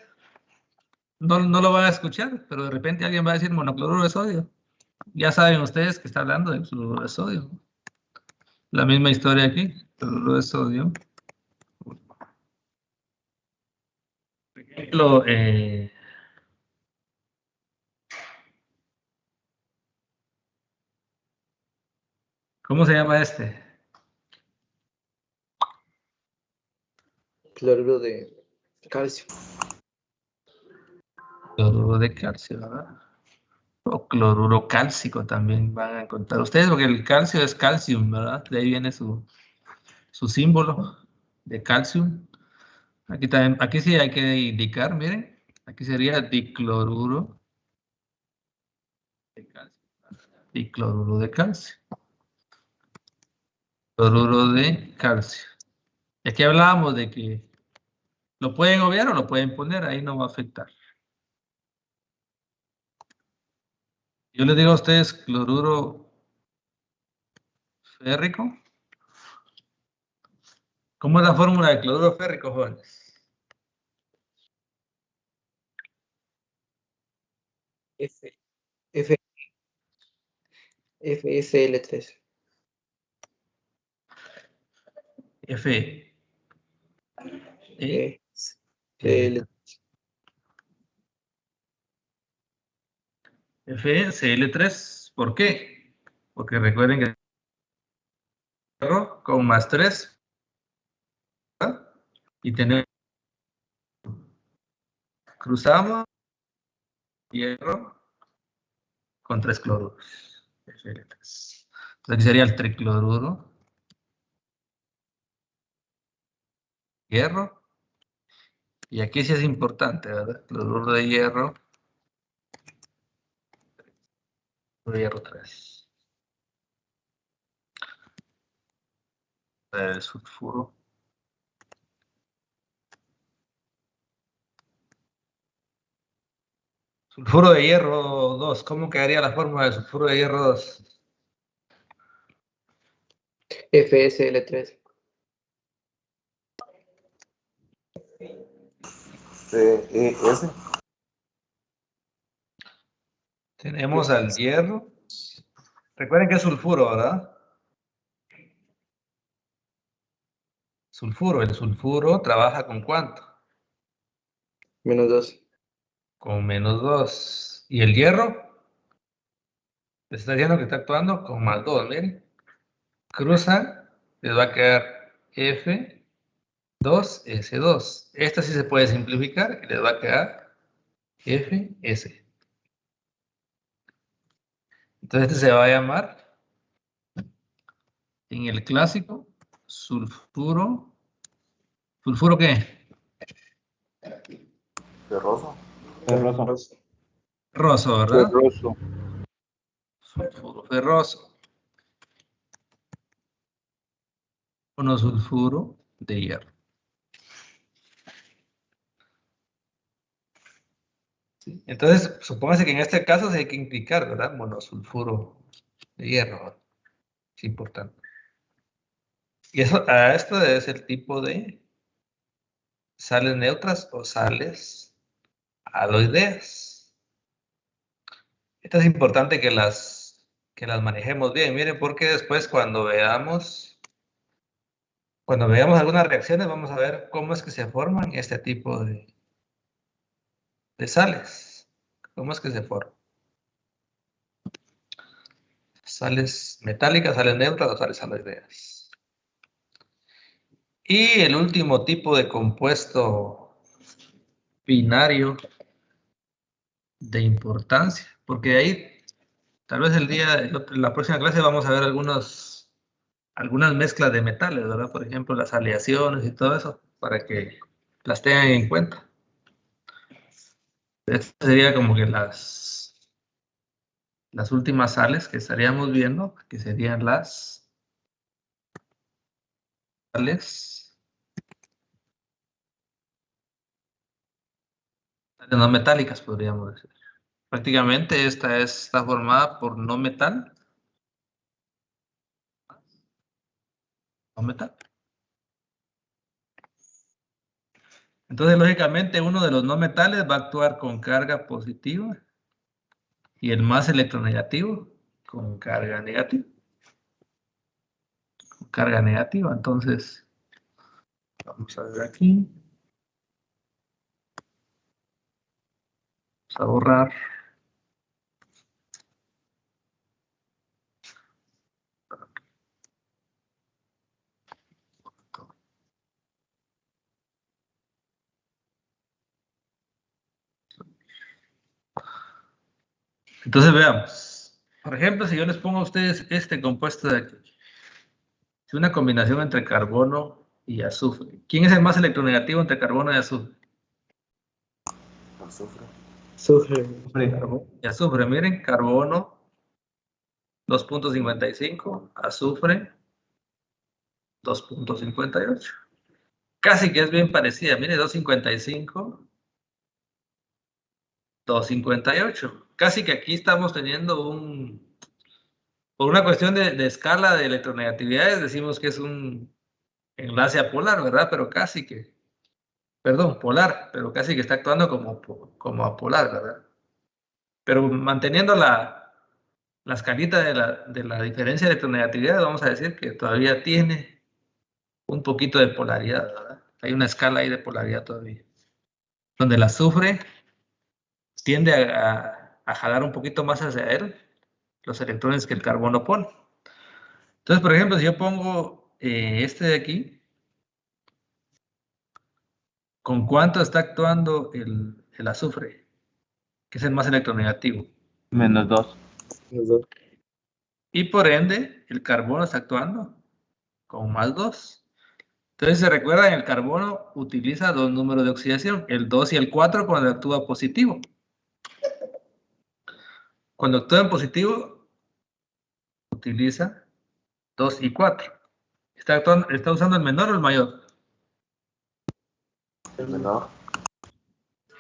S1: no lo van a escuchar, pero de repente alguien va a decir monocloruro de sodio. Ya saben ustedes que está hablando del cloruro de sodio. La misma historia aquí, cloruro de sodio. Por ejemplo, ¿cómo se llama este?
S5: Cloruro de calcio.
S1: Cloruro de calcio, ¿verdad? O cloruro cálcico también van a encontrar ustedes, porque el calcio es calcium, ¿verdad? De ahí viene su símbolo de calcium. Aquí también, aquí sí hay que indicar, miren, aquí sería dicloruro de calcio. Dicloruro de calcio. Cloruro de calcio. Y aquí hablábamos de que lo pueden obviar o lo pueden poner, ahí no va a afectar. Yo les digo a ustedes cloruro férrico. ¿Cómo es la fórmula de cloruro férrico, jóvenes?
S5: FSL3.
S1: F. E.
S5: CL.
S1: FeCl3. ¿Por qué? Porque recuerden que hierro con más 3, ¿verdad? Y tenemos, cruzamos hierro con 3 cloruros. Fl3. Entonces aquí sería el tricloruro. Hierro. Y aquí sí es importante, ¿verdad? Cloruro de hierro. Hierro 3. El sulfuro. Sulfuro de hierro 2. ¿Cómo quedaría la fórmula de sulfuro de hierro 2?
S5: FSL3.
S6: CES.
S1: Tenemos al hierro. Recuerden que es sulfuro, ¿verdad? Sulfuro. El sulfuro trabaja con ¿cuánto?
S5: -2.
S1: Con -2. ¿Y el hierro? Les está diciendo que está actuando con +2, miren. Cruza, les va a quedar F2S2. Esta sí se puede simplificar y les va a quedar FS. Entonces este se va a llamar, en el clásico, sulfuro. ¿Sulfuro qué?
S6: Ferroso.
S4: Ferroso.
S1: Ferroso, ¿verdad?
S3: Ferroso.
S1: Sulfuro ferroso. Monosulfuro de hierro. ¿Sí? Entonces, supóngase que en este caso se hay que implicar, ¿verdad? Monosulfuro de hierro, ¿verdad? Es importante. Y esto es el tipo de sales neutras o sales aloideas. Esto es importante que las manejemos bien. Miren, porque después cuando veamos algunas reacciones, vamos a ver cómo es que se forman este tipo de sales. ¿Cómo es que se forman? Sales metálicas, sales neutras o sales aloideas. Y el último tipo de compuesto binario de importancia, porque ahí tal vez la próxima clase vamos a ver algunas mezclas de metales, ¿verdad? Por ejemplo, las aleaciones y todo eso, para que las tengan en cuenta. Estas serían como que las últimas sales que estaríamos viendo, que serían las sales no metálicas, podríamos decir. Prácticamente esta está formada por no metal. No metal. Entonces, lógicamente, uno de los no metales va a actuar con carga positiva y el más electronegativo con carga negativa. Con carga negativa. Entonces, vamos a ver aquí. Vamos a borrar. Entonces, veamos. Por ejemplo, si yo les pongo a ustedes este compuesto de aquí. Es una combinación entre carbono y azufre. ¿Quién es el más electronegativo entre carbono y azufre?
S6: Azufre.
S5: Azufre.
S1: Carbono y azufre. Miren, carbono 2.55, azufre 2.58. Casi que es bien parecida. Mire, 2.55, 2.58. Casi que aquí estamos teniendo por una cuestión de escala de electronegatividades, decimos que es un enlace apolar, ¿verdad? Pero casi que, perdón, polar, pero casi que está actuando como apolar, ¿verdad? Pero manteniendo la escalita de la diferencia de electronegatividad, vamos a decir que todavía tiene un poquito de polaridad, ¿verdad? Hay una escala ahí de polaridad todavía. Donde el azufre tiende a jalar un poquito más hacia él los electrones que el carbono pone. Entonces, por ejemplo, si yo pongo este de aquí, ¿con cuánto está actuando el azufre? Que es el más electronegativo.
S3: -2.
S1: Y por ende, el carbono está actuando con +2. Entonces, se recuerdan, el carbono utiliza dos números de oxidación, el 2 y el 4 cuando actúa positivo. Cuando actúa en positivo, utiliza 2 y 4. ¿Está usando el menor o el mayor?
S6: El menor.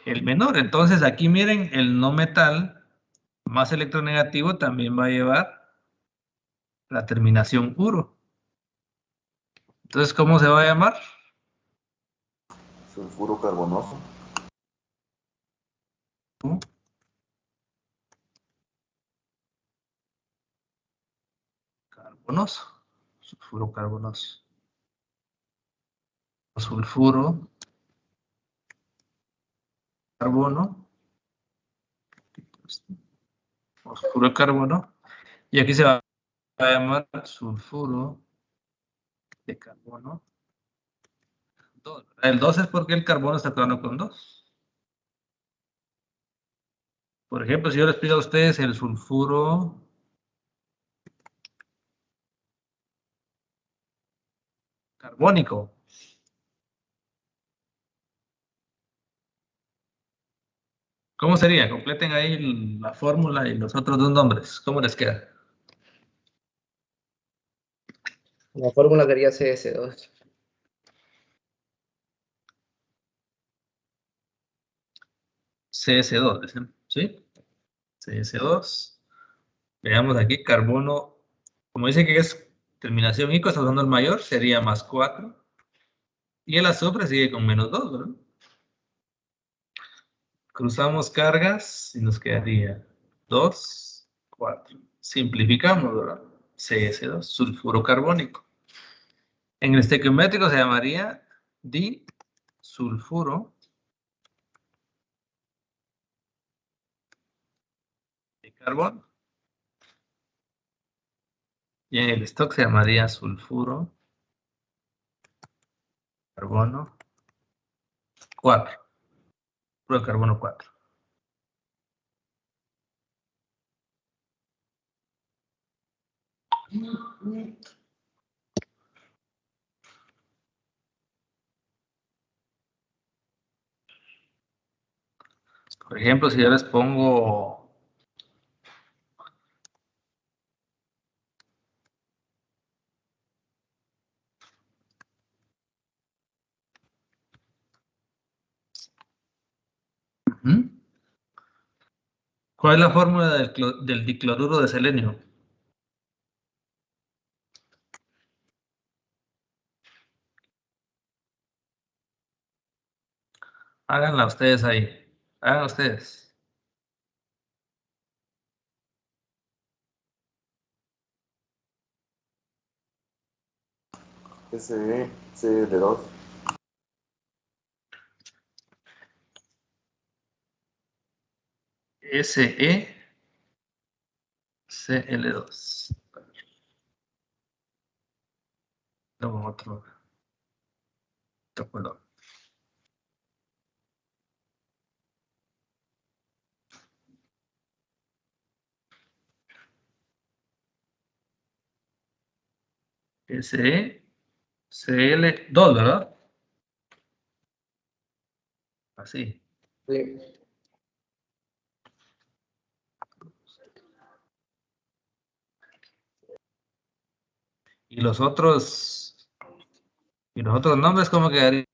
S1: El menor. Entonces, aquí miren, el no metal más electronegativo también va a llevar la terminación uro. Entonces, ¿cómo se va a llamar?
S6: Sulfuro carbonoso.
S1: Carbonoso. Sulfuro carbonoso. Sulfuro carbono. Sulfuro carbono. Y aquí se va a llamar sulfuro de carbono 2. El 2 es porque el carbono está actuando con 2. Por ejemplo, si yo les pido a ustedes el sulfuro carbónico. ¿Cómo sería? Completen ahí la fórmula y los otros dos nombres. ¿Cómo les queda?
S5: La fórmula sería CS2.
S1: CS2, dicen, ¿sí? CS2. Veamos aquí, carbono, como dice que es terminación ICO, está usando el mayor, sería más 4. Y el azufre sigue con menos 2, ¿verdad? Cruzamos cargas y nos quedaría 2, 4. Simplificamos, ¿verdad? CS2, sulfuro carbónico. En el estequiométrico se llamaría disulfuro de carbono. Y en el stock se llamaría sulfuro carbono 4. Sulfuro de carbono 4. Por ejemplo, si yo les pongo ¿cuál es la fórmula del dicloruro de selenio? Háganla ustedes ahí. Hagan ustedes.
S6: SeCl2.
S1: SeCl2. Luego otro color. SeCl2, ¿verdad? Así.
S5: Sí.
S1: Y los otros nombres, ¿cómo quedarían?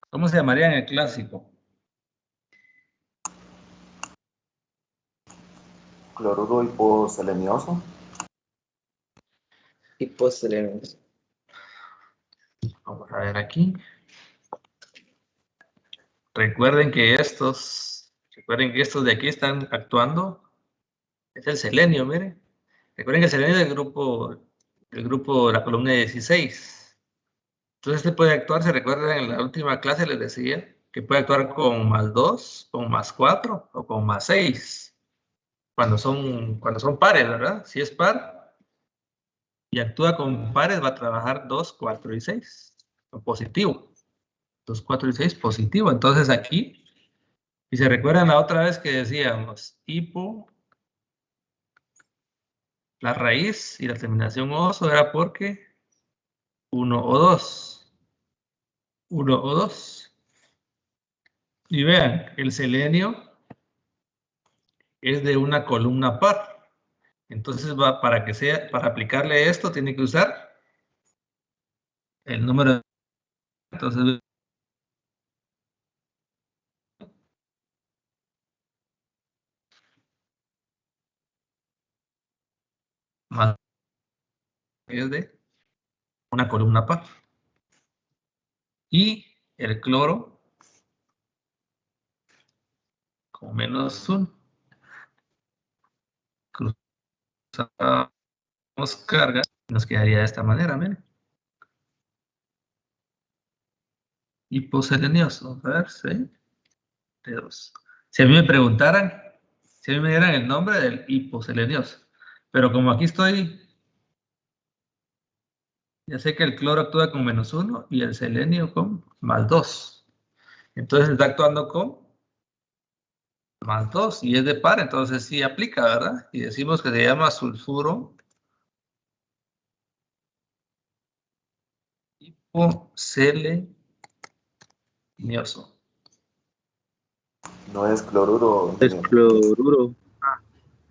S1: ¿Cómo se llamaría en el clásico?
S6: Cloruro hiposelenioso.
S5: Hipocelenos.
S1: Vamos a ver aquí. Recuerden que estos de aquí están actuando. Es el selenio, miren. Recuerden que el selenio es del grupo de la columna 16. Entonces este puede actuar, se recuerdan en la última clase les decía, que puede actuar con más 2, con más 4 o con más 6. Cuando son pares, ¿verdad? Si es par y actúa con pares, va a trabajar 2, 4 y 6. O positivo. 2, 4 y 6, positivo. Entonces aquí, si se recuerdan la otra vez que decíamos, hipo, la raíz y la terminación oso era porque 1 o 2. 1 o 2. Y vean, el selenio es de una columna par. Entonces, para aplicarle esto, tiene que usar el número. Entonces, más es de una columna par. Y el cloro con menos 1. Cruzamos carga, nos quedaría de esta manera, miren. Hiposelenioso, a ver, ¿sí? De2. Si a mí me preguntaran, si a mí me dieran el nombre del hiposelenioso, pero como aquí estoy, ya sé que el cloro actúa con menos 1 y el selenio con más 2. Entonces está actuando con más 2 y es de par, entonces sí aplica, ¿verdad? Y decimos que se llama sulfuro hiposelenioso.
S6: No es cloruro.
S3: Es cloruro.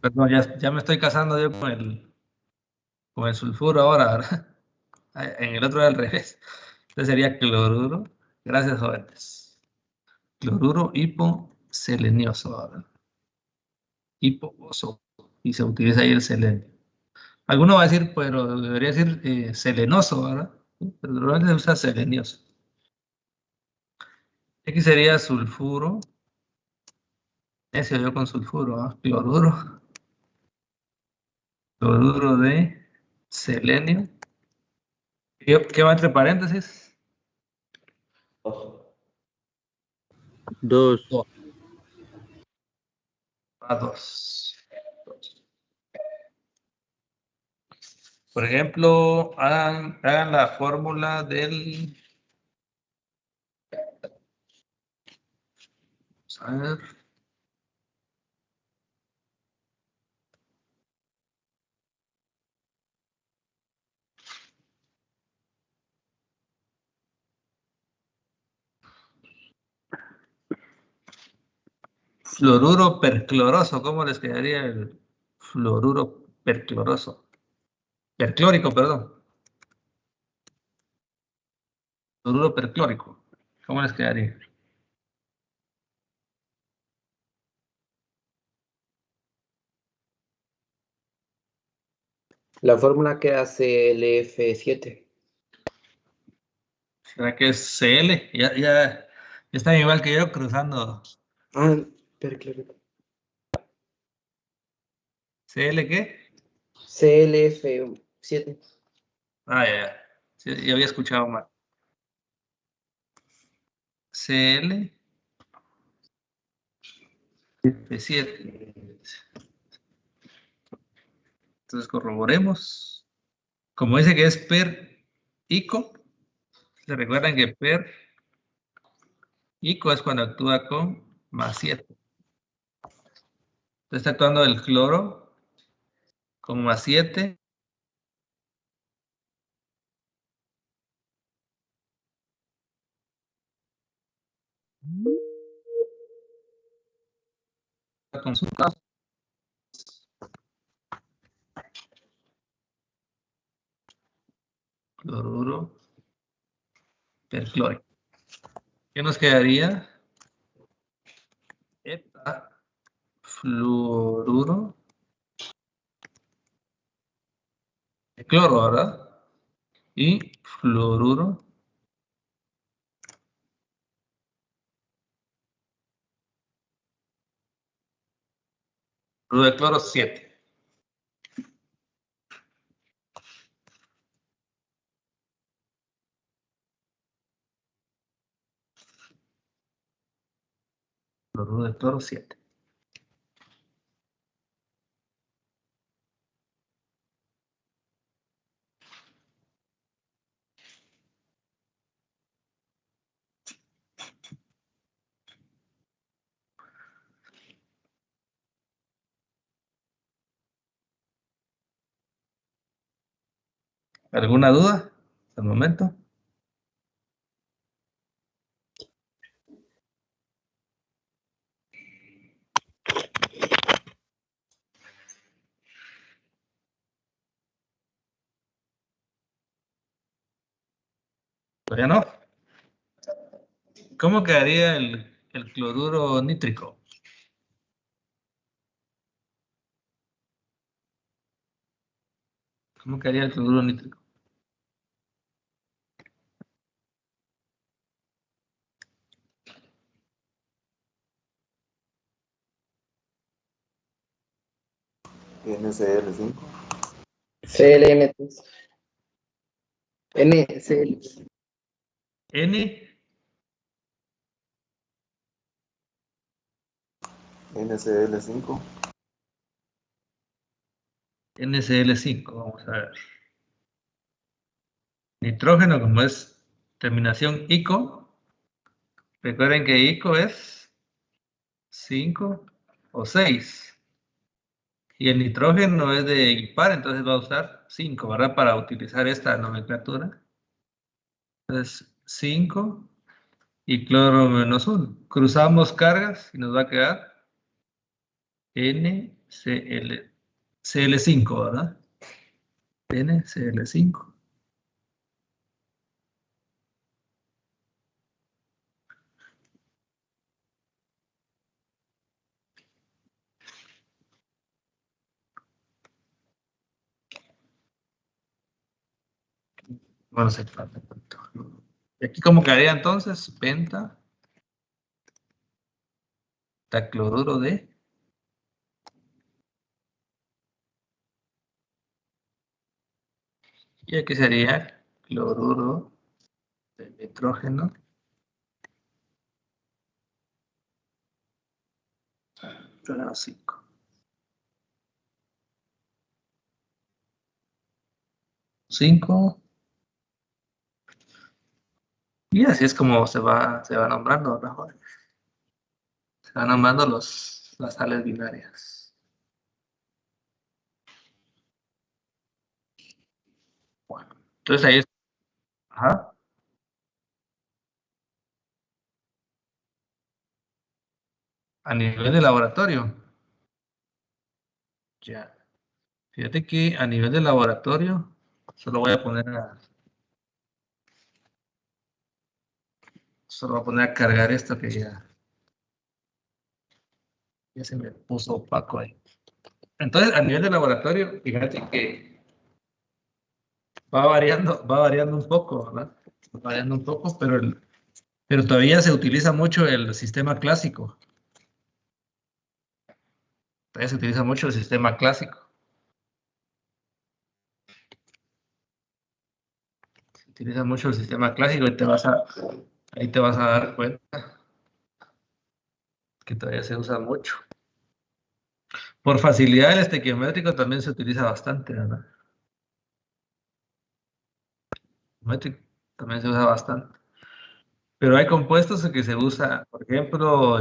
S1: Perdón, ya me estoy casando yo con el sulfuro ahora, ¿verdad? En el otro era al revés. Entonces sería cloruro. Gracias, jóvenes. Cloruro hiposelenioso, ¿verdad? Hiposo. Y se utiliza ahí el selenio. Alguno va a decir, pero debería decir selenoso, ¿verdad? Pero normalmente se usa selenioso. Aquí sería sulfuro. Ese yo con sulfuro, ¿ah? Cloruro. Cloruro de selenio. ¿Qué va entre paréntesis?
S3: 2.
S1: A 2. Por ejemplo, hagan la fórmula del... Vamos a ver. Fluoruro percloroso. ¿Cómo les quedaría el fluoruro percloroso? Perclórico, perdón. Fluoruro perclórico. ¿Cómo les quedaría?
S5: La fórmula queda ClF7.
S1: ¿Será que es Cl? Ya están igual que yo cruzando.
S5: Ah, perclórico.
S1: ¿Cl qué?
S5: ClF7.
S1: Ah, ya. Sí, yo había escuchado mal. Cl F7. Entonces corroboremos. Como dice que es per ico, se recuerdan que per ico es cuando actúa con más 7. Entonces está actuando el cloro con más 7. Con su cloruro perclórico. ¿Qué nos quedaría? Heptafluoruro de cloro, ¿verdad? Y fluoruro de cloro 7. Fluoruro de cloro 7. ¿Alguna duda hasta el momento? ¿Todavía no? ¿Cómo quedaría el cloruro nítrico? ¿Cómo quedaría el cloruro nítrico?
S6: NCl5.
S5: ClM3. NCl.
S1: N,
S6: NCl5.
S1: NCl5, vamos a ver. Nitrógeno, como es terminación ico, recuerden que ico es 5 o 6. Y el nitrógeno es de impar, entonces va a usar 5, ¿verdad? Para utilizar esta nomenclatura. Entonces, 5 y cloro menos 1. Cruzamos cargas y nos va a quedar N Cl5, ¿verdad? NCl5. Bueno, se trata. ¿Y aquí cómo quedaría entonces? Pentacloruro de... Y aquí sería cloruro de nitrógeno. Grado 5. Y así es como se va nombrando, ¿verdad, jóvenes? Se van nombrando las sales binarias. Bueno, entonces ahí es. Ajá. A nivel de laboratorio. Ya. Fíjate que a nivel de laboratorio, solo voy a poner a cargar esto que ya se me puso opaco ahí. Entonces, a nivel de laboratorio, fíjate que va variando un poco, ¿verdad? Va variando un poco, pero todavía se utiliza mucho el sistema clásico. Todavía se utiliza mucho el sistema clásico. Se utiliza mucho el sistema clásico y ahí te vas a dar cuenta que todavía se usa mucho. Por facilidad, el estequiométrico también se utiliza bastante, ¿verdad? Estequiométrico también se usa bastante. Pero hay compuestos en que se usa, por ejemplo,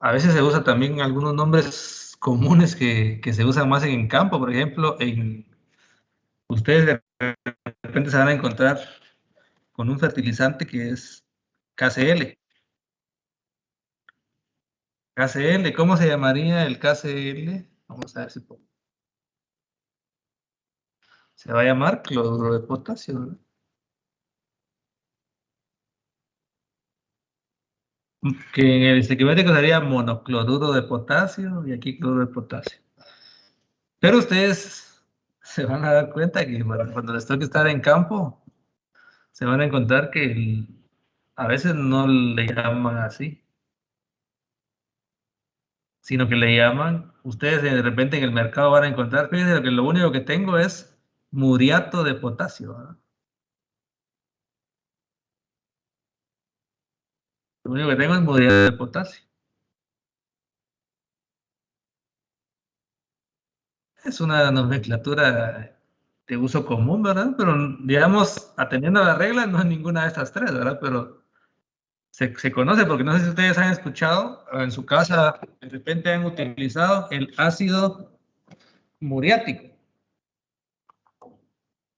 S1: a veces se usa también algunos nombres comunes que se usan más en campo. Por ejemplo, ustedes de repente se van a encontrar con un fertilizante que es KCl. KCl, ¿cómo se llamaría el KCl? Vamos a ver si se va a llamar cloruro de potasio, ¿no? Que en el estequiométrico sería monocloruro de potasio y aquí cloruro de potasio. Pero ustedes se van a dar cuenta que cuando les toque estar en campo, se van a encontrar que a veces no le llaman así, sino que le llaman, ustedes de repente en el mercado van a encontrar, fíjense que lo único que tengo es muriato de potasio, ¿verdad? Lo único que tengo es muriato de potasio. Es una nomenclatura de uso común, ¿verdad? Pero, digamos, atendiendo a la regla, no es ninguna de estas tres, ¿verdad? Pero se conoce, porque no sé si ustedes han escuchado, en su casa de repente han utilizado el ácido muriático.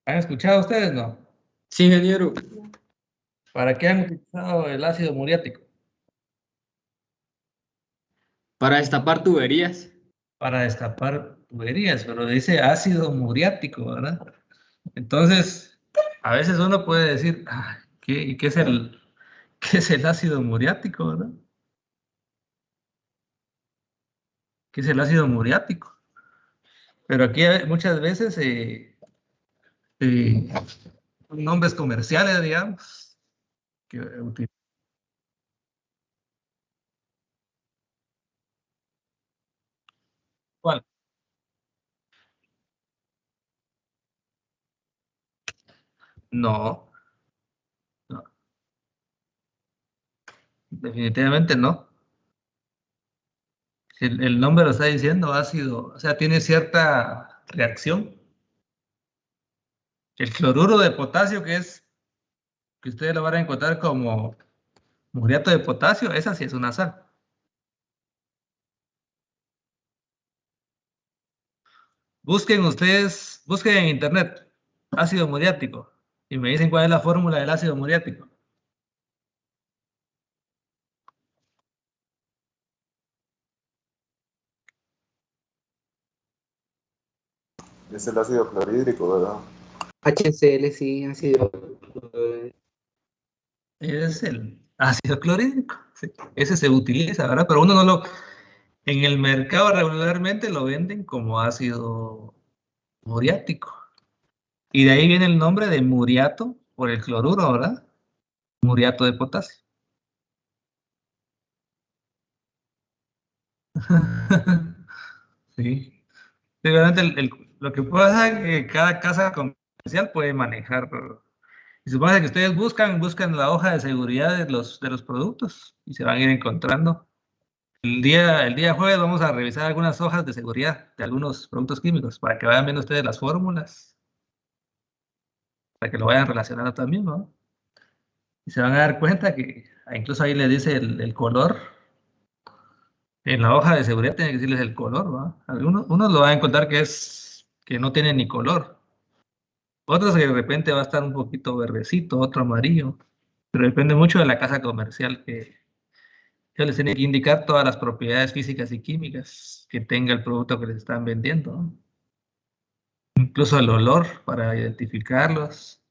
S1: ¿Han escuchado ustedes, no?
S8: Sí, ingeniero.
S1: ¿Para qué han utilizado el ácido muriático?
S8: Para destapar tuberías.
S1: Para destapar tuberías, pero dice ácido muriático, ¿verdad? Entonces, a veces uno puede decir, ¿qué es el ácido muriático, verdad? ¿Qué es el ácido muriático? Pero aquí muchas veces nombres comerciales, digamos, que utilizan. ¿Cuál? No, no, definitivamente no. El nombre lo está diciendo ácido, o sea, tiene cierta reacción. El cloruro de potasio, que ustedes lo van a encontrar como muriato de potasio, esa sí es una sal. Busquen en internet ácido muriático y me dicen cuál es la fórmula del ácido muriático.
S6: Es el ácido clorhídrico, ¿verdad?
S5: HCl, sí, ha sido.
S1: Es el ácido clorhídrico. Sí. Ese se utiliza, ¿verdad? Pero uno no lo... En el mercado regularmente lo venden como ácido muriático. Y de ahí viene el nombre de muriato por el cloruro, ¿verdad? Muriato de potasio. Sí. Sí, realmente lo que pasa es que cada casa comercial puede manejar. Y supongo que ustedes buscan la hoja de seguridad de los productos y se van a ir encontrando. El día jueves vamos a revisar algunas hojas de seguridad de algunos productos químicos para que vayan viendo ustedes las fórmulas, para que lo vayan relacionando también, ¿no? Y se van a dar cuenta que incluso ahí le dice el color. En la hoja de seguridad tiene que decirles el color, ¿no? Unos lo van a encontrar que no tiene ni color. Otros que de repente va a estar un poquito verdecito, otro amarillo. Pero depende mucho de la casa comercial que les tiene que indicar todas las propiedades físicas y químicas que tenga el producto que les están vendiendo, ¿no? Incluso el olor para identificarlos,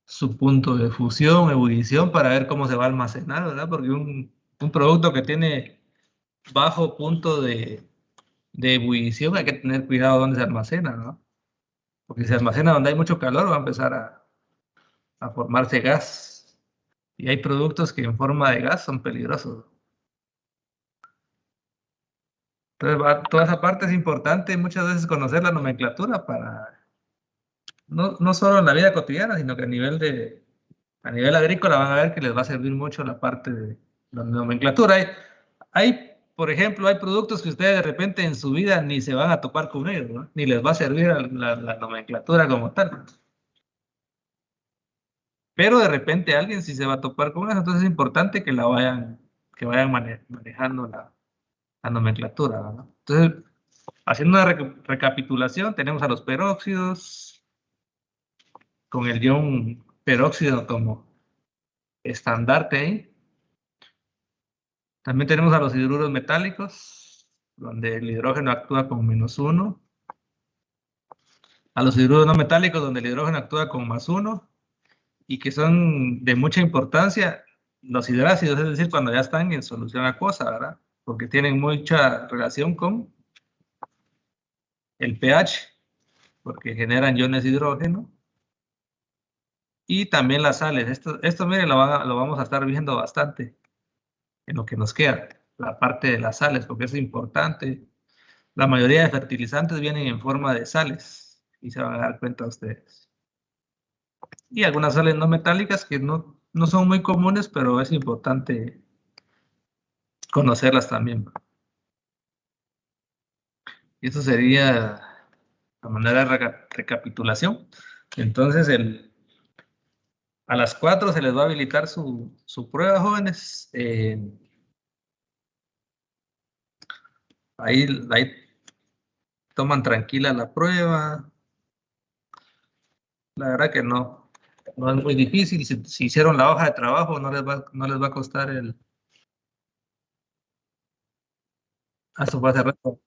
S1: su punto de fusión, ebullición, para ver cómo se va a almacenar, ¿verdad? Porque un producto que tiene bajo punto de ebullición hay que tener cuidado dónde se almacena, ¿no? Porque si se almacena donde hay mucho calor va a empezar a formarse gas. Y hay productos que en forma de gas son peligrosos. Entonces, toda esa parte es importante muchas veces conocer la nomenclatura para, no solo en la vida cotidiana, sino que a nivel agrícola van a ver que les va a servir mucho la parte de la nomenclatura. Por ejemplo, hay productos que ustedes de repente en su vida ni se van a topar con ellos, ¿no? Ni les va a servir la nomenclatura como tal. Pero de repente alguien sí se va a topar con eso, entonces es importante que vayan manejando la nomenclatura, ¿no? Entonces, haciendo una recapitulación, tenemos a los peróxidos, con el ion peróxido como estandarte ahí. También tenemos a los hidruros metálicos, donde el hidrógeno actúa con -1. A los hidruros no metálicos, donde el hidrógeno actúa con +1. Y que son de mucha importancia los hidrácidos, es decir, cuando ya están en solución acuosa, ¿verdad? Porque tienen mucha relación con el pH, porque generan iones de hidrógeno. Y también las sales. Esto miren, lo vamos a estar viendo bastante en lo que nos queda, la parte de las sales, porque es importante. La mayoría de fertilizantes vienen en forma de sales, y se van a dar cuenta ustedes. Y algunas sales no metálicas que no son muy comunes, pero es importante conocerlas también. Y eso sería la manera de recapitulación. Entonces, a las 4 se les va a habilitar su prueba, jóvenes. Ahí toman tranquila la prueba. La verdad que no es muy difícil. Si hicieron la hoja de trabajo, no les va a costar su base de reto.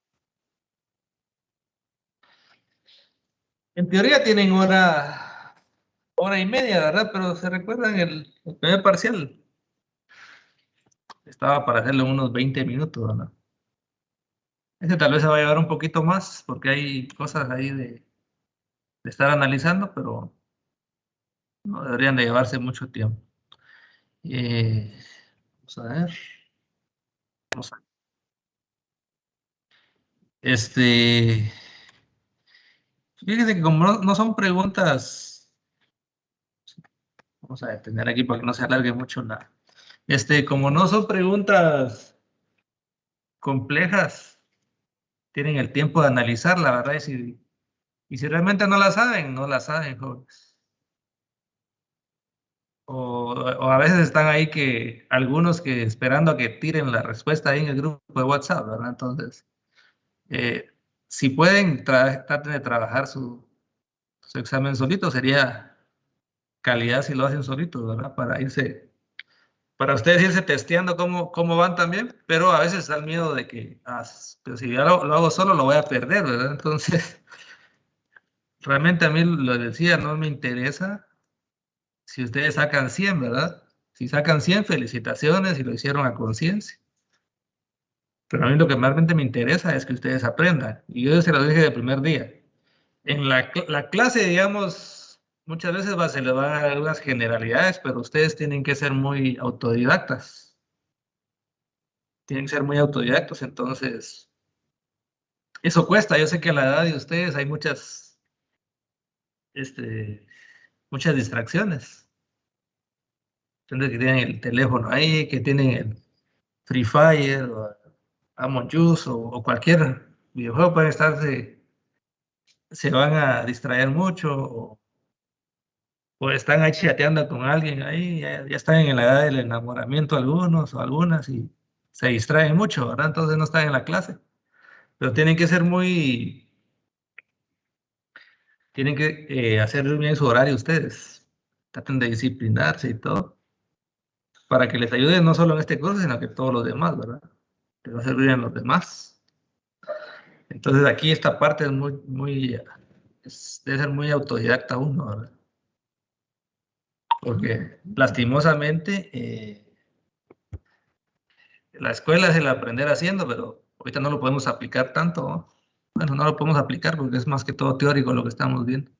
S1: En teoría tienen hora y media, ¿verdad? Pero se recuerdan el primer parcial. Estaba para hacerlo en unos 20 minutos, ¿verdad? Ese tal vez se va a llevar un poquito más, porque hay cosas ahí de estar analizando, pero no deberían de llevarse mucho tiempo. Vamos a ver. Fíjense que como no son preguntas, vamos a detener aquí para que no se alargue mucho como no son preguntas complejas, tienen el tiempo de analizarla, ¿verdad? Y si realmente no la saben, jóvenes. O a veces están ahí algunos que esperando a que tiren la respuesta ahí en el grupo de WhatsApp, ¿verdad? Entonces, si pueden, traten de trabajar su examen solito, sería calidad si lo hacen solitos, ¿verdad? Para irse para ustedes irse testeando cómo van también, pero a veces da el miedo de que, pero si ya lo hago solo lo voy a perder, ¿verdad? Entonces, realmente a mí lo decía, no me interesa si ustedes sacan 100, ¿verdad? Si sacan 100, felicitaciones y lo hicieron a conciencia. Pero a mí lo que realmente me interesa es que ustedes aprendan. Y yo se lo dije del primer día. En la clase, digamos, muchas veces se les van a dar algunas generalidades, pero ustedes tienen que ser muy autodidactas. Tienen que ser muy autodidactos, entonces, eso cuesta. Yo sé que a la edad de ustedes hay muchas distracciones. Entonces, que tienen el teléfono ahí, que tienen el Free Fire, o Among Us, o cualquier videojuego, pueden estarse, se van a distraer mucho, o están ahí chateando con alguien ahí, ya están en la edad del enamoramiento algunos o algunas y se distraen mucho, ¿verdad? Entonces no están en la clase. Pero tienen que ser tienen que hacer bien su horario ustedes. Traten de disciplinarse y todo, para que les ayude no solo en este curso, sino que todos los demás, ¿verdad? Que va a servir en los demás. Entonces aquí esta parte es debe ser muy autodidacta uno, ¿verdad? Porque lastimosamente la escuela es el aprender haciendo, pero ahorita no lo podemos aplicar tanto, ¿no? Bueno, no lo podemos aplicar porque es más que todo teórico lo que estamos viendo.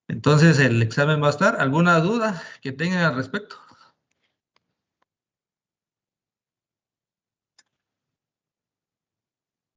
S1: Entonces el examen va a estar. ¿Alguna duda que tengan al respecto?